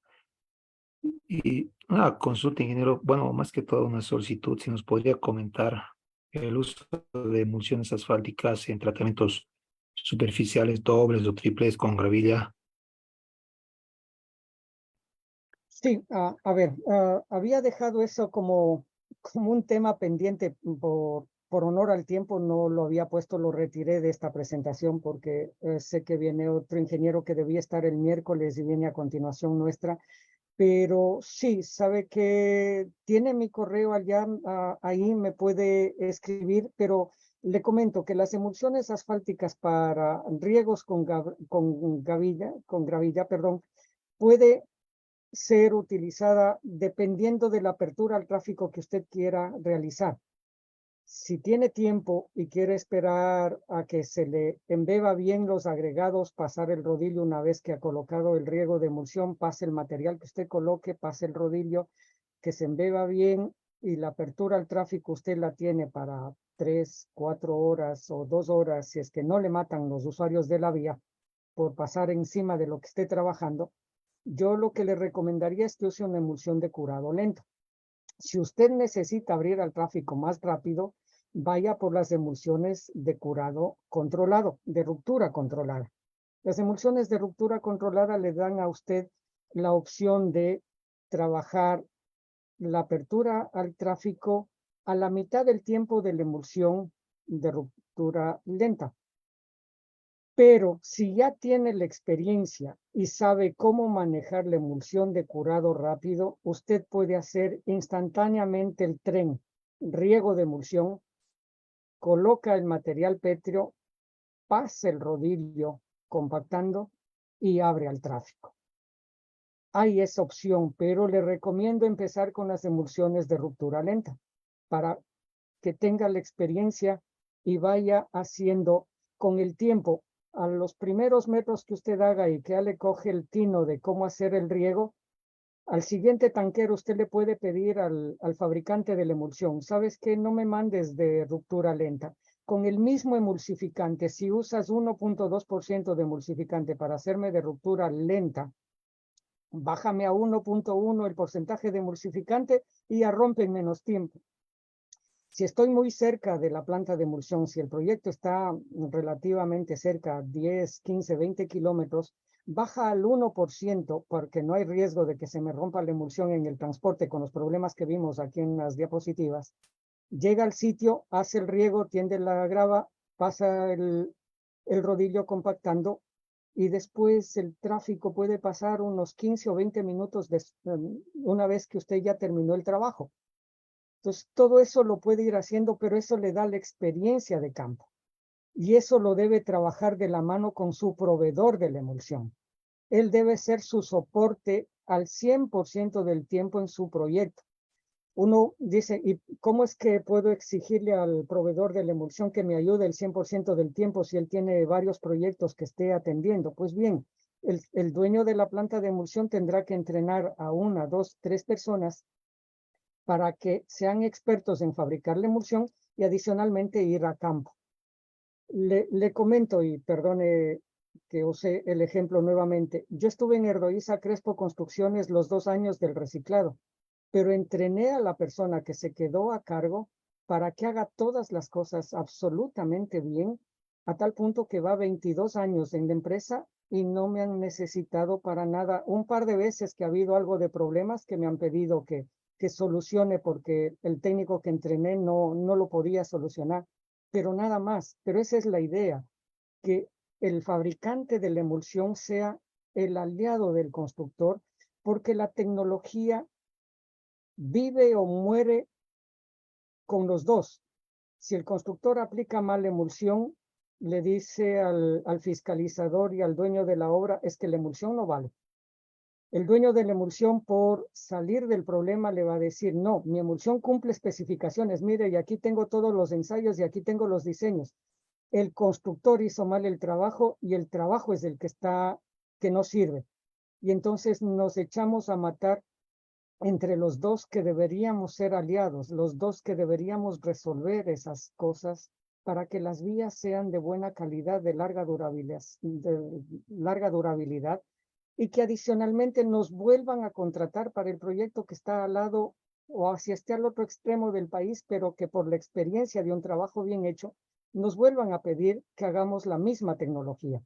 Y una consulta, ingeniero, bueno, más que todo una solicitud, si nos podría comentar el uso de emulsiones asfálticas en tratamientos superficiales dobles o triples con gravilla. Sí, a ver, había dejado eso como un tema pendiente por honor al tiempo, no lo había puesto, lo retiré de esta presentación porque sé que viene otro ingeniero que debía estar el miércoles y viene a continuación nuestra, pero sí, sabe que tiene mi correo allá, ahí me puede escribir, pero le comento que las emulsiones asfálticas para riegos con gravilla, perdón, puede ser utilizada dependiendo de la apertura al tráfico que usted quiera realizar. Si tiene tiempo y quiere esperar a que se le embeba bien los agregados, pasar el rodillo una vez que ha colocado el riego de emulsión, pase el material que usted coloque, pase el rodillo, que se embeba bien y la apertura al tráfico usted la tiene para 3, 4 horas o 2 horas, si es que no le matan los usuarios de la vía por pasar encima de lo que esté trabajando. Yo lo que le recomendaría es que use una emulsión de curado lento. Si usted necesita abrir al tráfico más rápido, vaya por las emulsiones de curado controlado, de ruptura controlada. Las emulsiones de ruptura controlada le dan a usted la opción de trabajar la apertura al tráfico a la mitad del tiempo de la emulsión de ruptura lenta. Pero si ya tiene la experiencia y sabe cómo manejar la emulsión de curado rápido, usted puede hacer instantáneamente el tren, riego de emulsión, coloca el material pétreo, pasa el rodillo compactando y abre al tráfico. Hay esa opción, pero le recomiendo empezar con las emulsiones de ruptura lenta para que tenga la experiencia y vaya haciendo con el tiempo. A los primeros metros que usted haga y que ya le coge el tino de cómo hacer el riego, al siguiente tanquero usted le puede pedir al fabricante de la emulsión, ¿sabes qué? No me mandes de ruptura lenta. Con el mismo emulsificante, si usas 1.2% de emulsificante para hacerme de ruptura lenta, bájame a 1.1 el porcentaje de emulsificante y ya rompe en menos tiempo. Si estoy muy cerca de la planta de emulsión, si el proyecto está relativamente cerca, 10, 15, 20 kilómetros, baja al 1% porque no hay riesgo de que se me rompa la emulsión en el transporte con los problemas que vimos aquí en las diapositivas. Llega al sitio, hace el riego, tiende la grava, pasa el rodillo compactando y después el tráfico puede pasar unos 15 o 20 minutos una vez que usted ya terminó el trabajo. Entonces, todo eso lo puede ir haciendo, pero eso le da la experiencia de campo. Y eso lo debe trabajar de la mano con su proveedor de la emulsión. él debe ser su soporte al 100% del tiempo en su proyecto. Uno dice, ¿y cómo es que puedo exigirle al proveedor de la emulsión que me ayude el 100% del tiempo si él tiene varios proyectos que esté atendiendo? Pues bien, el dueño de la planta de emulsión tendrá que entrenar a 1, 2, 3 personas para que sean expertos en fabricar la emulsión y adicionalmente ir a campo. Le comento, y perdone que use el ejemplo nuevamente, yo estuve en Erdoiza Crespo Construcciones los 2 años del reciclado, pero entrené a la persona que se quedó a cargo para que haga todas las cosas absolutamente bien, a tal punto que va 22 años en la empresa y no me han necesitado para nada. Un par de veces que ha habido algo de problemas que me han pedido que solucione porque el técnico que entrené no lo podía solucionar, pero nada más. Pero esa es la idea, que el fabricante de la emulsión sea el aliado del constructor, porque la tecnología vive o muere con los dos. Si el constructor aplica mal la emulsión, le dice al fiscalizador y al dueño de la obra, es que la emulsión no vale. El dueño de la emulsión, por salir del problema, le va a decir, no, mi emulsión cumple especificaciones, mire, y aquí tengo todos los ensayos y aquí tengo los diseños. El constructor hizo mal el trabajo y el trabajo es el que no sirve. Y entonces nos echamos a matar entre los dos que deberíamos ser aliados, los dos que deberíamos resolver esas cosas para que las vías sean de buena calidad, de larga durabilidad, y que adicionalmente nos vuelvan a contratar para el proyecto que está al lado o hacia al otro extremo del país, pero que por la experiencia de un trabajo bien hecho, nos vuelvan a pedir que hagamos la misma tecnología.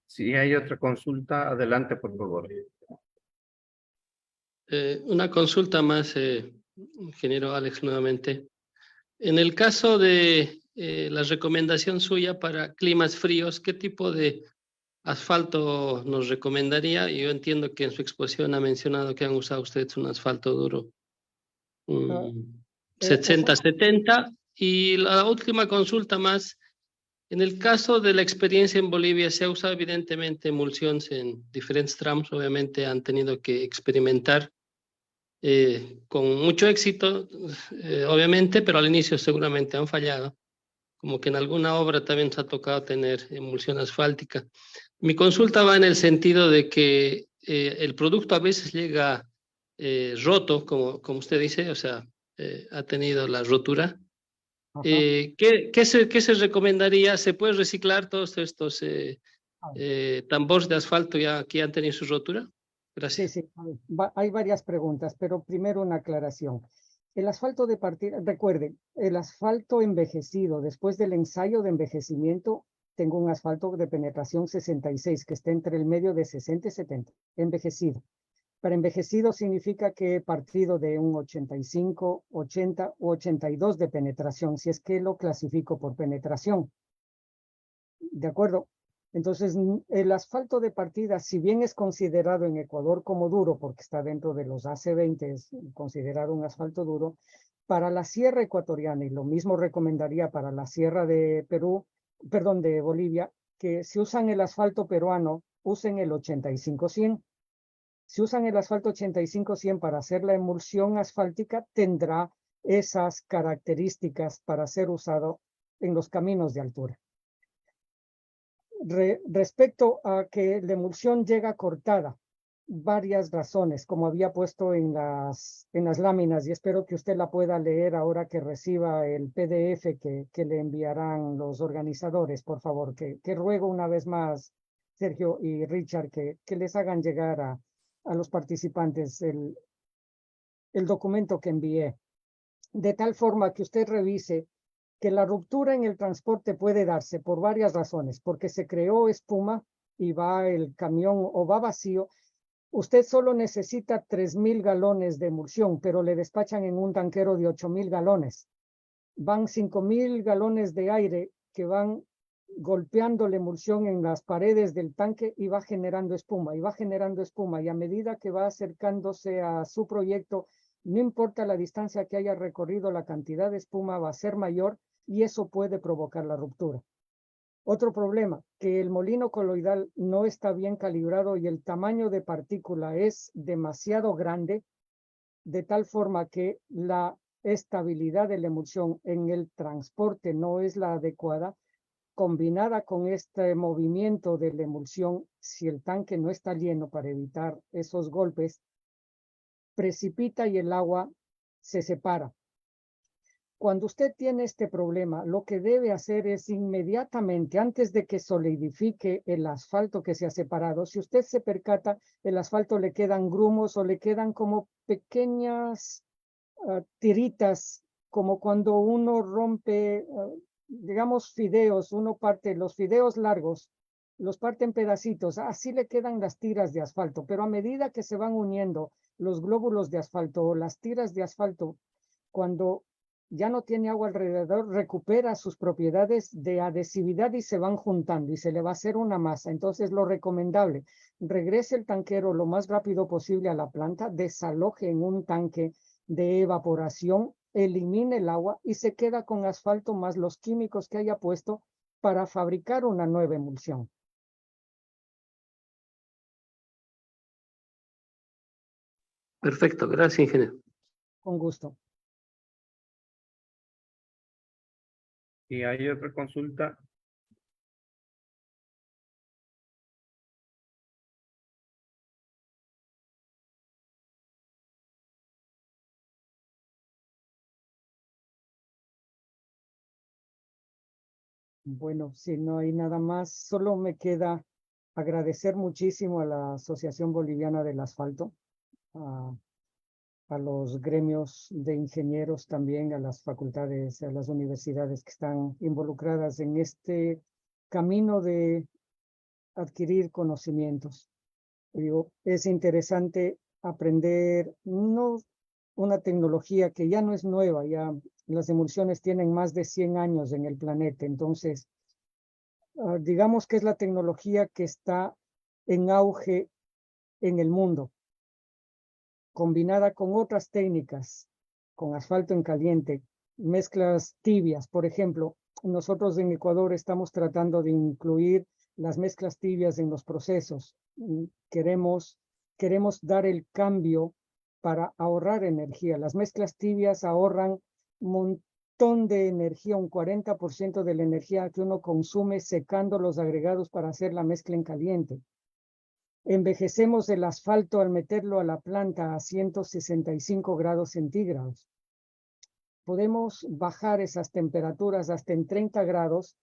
Si hay otra consulta, adelante, por favor. Una consulta más, ingeniero Alex, nuevamente. En el caso de la recomendación suya para climas fríos, ¿qué tipo de asfalto nos recomendaría? Yo entiendo que en su exposición ha mencionado que han usado ustedes un asfalto duro, un 60-70. Y la última consulta más, en el caso de la experiencia en Bolivia, se ha usado evidentemente emulsiones en diferentes tramos, obviamente han tenido que experimentar con mucho éxito, obviamente, pero al inicio seguramente han fallado, como que en alguna obra también se ha tocado tener emulsión asfáltica. Mi consulta va en el sentido de que el producto a veces llega roto, como usted dice, o sea, ha tenido la rotura. ¿Qué se recomendaría? ¿Se puede reciclar todos estos tambores de asfalto ya que han tenido su rotura? Gracias. Sí, hay varias preguntas, pero primero una aclaración. El asfalto de partida, recuerden, el asfalto envejecido, después del ensayo de envejecimiento, tengo un asfalto de penetración 66, que está entre el medio de 60 y 70, envejecido. Para envejecido significa que he partido de un 85, 80 o 82 de penetración, si es que lo clasifico por penetración. ¿De acuerdo? Entonces, el asfalto de partida, si bien es considerado en Ecuador como duro, porque está dentro de los AC20, es considerado un asfalto duro, para la sierra ecuatoriana, y lo mismo recomendaría para la sierra de Perú, perdón, de Bolivia, que si usan el asfalto peruano, usen el 85-100. Si usan el asfalto 85-100 para hacer la emulsión asfáltica, tendrá esas características para ser usado en los caminos de altura. Respecto a que la emulsión llega cortada, varias razones, como había puesto en las láminas, y espero que usted la pueda leer ahora que reciba el PDF que le enviarán los organizadores, por favor, que ruego una vez más, Sergio y Richard, que les hagan llegar a los participantes el documento que envié, de tal forma que usted revise que la ruptura en el transporte puede darse por varias razones, porque se creó espuma y va el camión o va vacío. Usted solo necesita 3,000 galones de emulsión, pero le despachan en un tanquero de 8,000 galones. Van 5,000 galones de aire que van golpeando la emulsión en las paredes del tanque y va generando espuma, y va generando espuma, y a medida que va acercándose a su proyecto, No importa la distancia que haya recorrido, la cantidad de espuma va a ser mayor y eso puede provocar la ruptura. Otro problema, que el molino coloidal no está bien calibrado y el tamaño de partícula es demasiado grande, de tal forma que la estabilidad de la emulsión en el transporte no es la adecuada, combinada con este movimiento de la emulsión, si el tanque no está lleno para evitar esos golpes, precipita y el agua se separa. Cuando usted tiene este problema, lo que debe hacer es inmediatamente, antes de que solidifique el asfalto que se ha separado, si usted se percata, el asfalto le quedan grumos o le quedan como pequeñas tiritas, como cuando uno rompe, digamos, fideos, uno parte los fideos largos, los parte en pedacitos, así le quedan las tiras de asfalto, pero a medida que se van uniendo los glóbulos de asfalto o las tiras de asfalto, cuando ya no tiene agua alrededor, recupera sus propiedades de adhesividad y se van juntando y se le va a hacer una masa. Entonces, lo recomendable, regrese el tanquero lo más rápido posible a la planta, desaloje en un tanque de evaporación, elimine el agua y se queda con asfalto más los químicos que haya puesto para fabricar una nueva emulsión. Perfecto, gracias, ingeniero. Con gusto. ¿Y hay otra consulta? Bueno, si no hay nada más, solo me queda agradecer muchísimo a la Asociación Boliviana del Asfalto, a los gremios de ingenieros también, a las facultades, a las universidades que están involucradas en este camino de adquirir conocimientos. Digo, es interesante aprender una tecnología que ya no es nueva, ya las emulsiones tienen más de 100 años en el planeta, entonces digamos que es la tecnología que está en auge en el mundo, combinada con otras técnicas, con asfalto en caliente, mezclas tibias. Por ejemplo, nosotros en Ecuador estamos tratando de incluir las mezclas tibias en los procesos. Queremos dar el cambio para ahorrar energía. Las mezclas tibias ahorran un montón de energía, un 40% de la energía que uno consume secando los agregados para hacer la mezcla en caliente. Envejecemos el asfalto al meterlo a la planta a 165 grados centígrados. Podemos bajar esas temperaturas hasta en 30 grados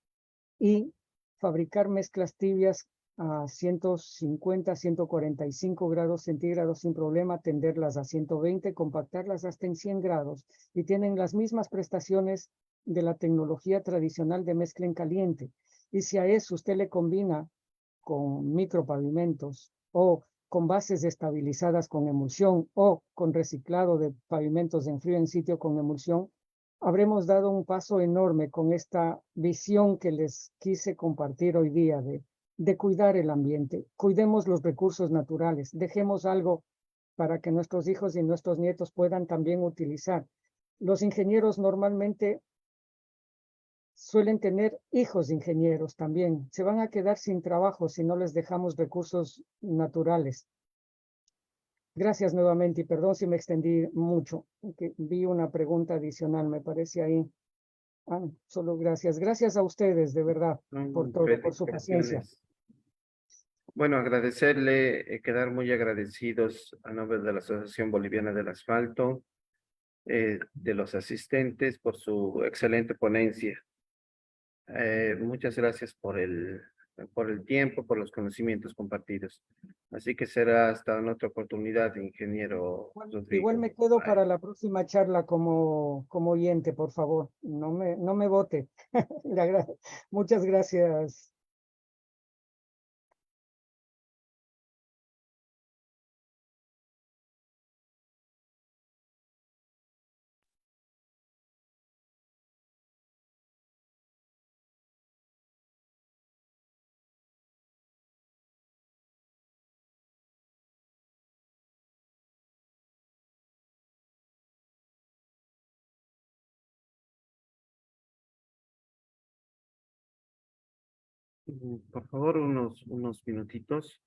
y fabricar mezclas tibias a 150, 145 grados centígrados sin problema, tenderlas a 120, compactarlas hasta en 100 grados y tienen las mismas prestaciones de la tecnología tradicional de mezcla en caliente. Y si a eso usted le combina con micropavimentos o con bases estabilizadas con emulsión o con reciclado de pavimentos en frío en sitio con emulsión, habremos dado un paso enorme con esta visión que les quise compartir hoy día de cuidar el ambiente. Cuidemos los recursos naturales, dejemos algo para que nuestros hijos y nuestros nietos puedan también utilizar. Los ingenieros normalmente suelen tener hijos ingenieros también. Se van a quedar sin trabajo si no les dejamos recursos naturales. Gracias nuevamente y perdón si me extendí mucho, que vi una pregunta adicional, me parece ahí. Solo gracias. Gracias a ustedes, de verdad, por todo, por su paciencia. Felicitaciones. Bueno, agradecerle, quedar muy agradecidos a nombre de la Asociación Boliviana del Asfalto, de los asistentes por su excelente ponencia. Muchas gracias por el tiempo, por los conocimientos compartidos. Así que será hasta en otra oportunidad, ingeniero Igual Rodrigo. me quedo Bye. para la próxima charla como oyente, por favor. No me vote. Muchas gracias. Por favor, unos minutitos.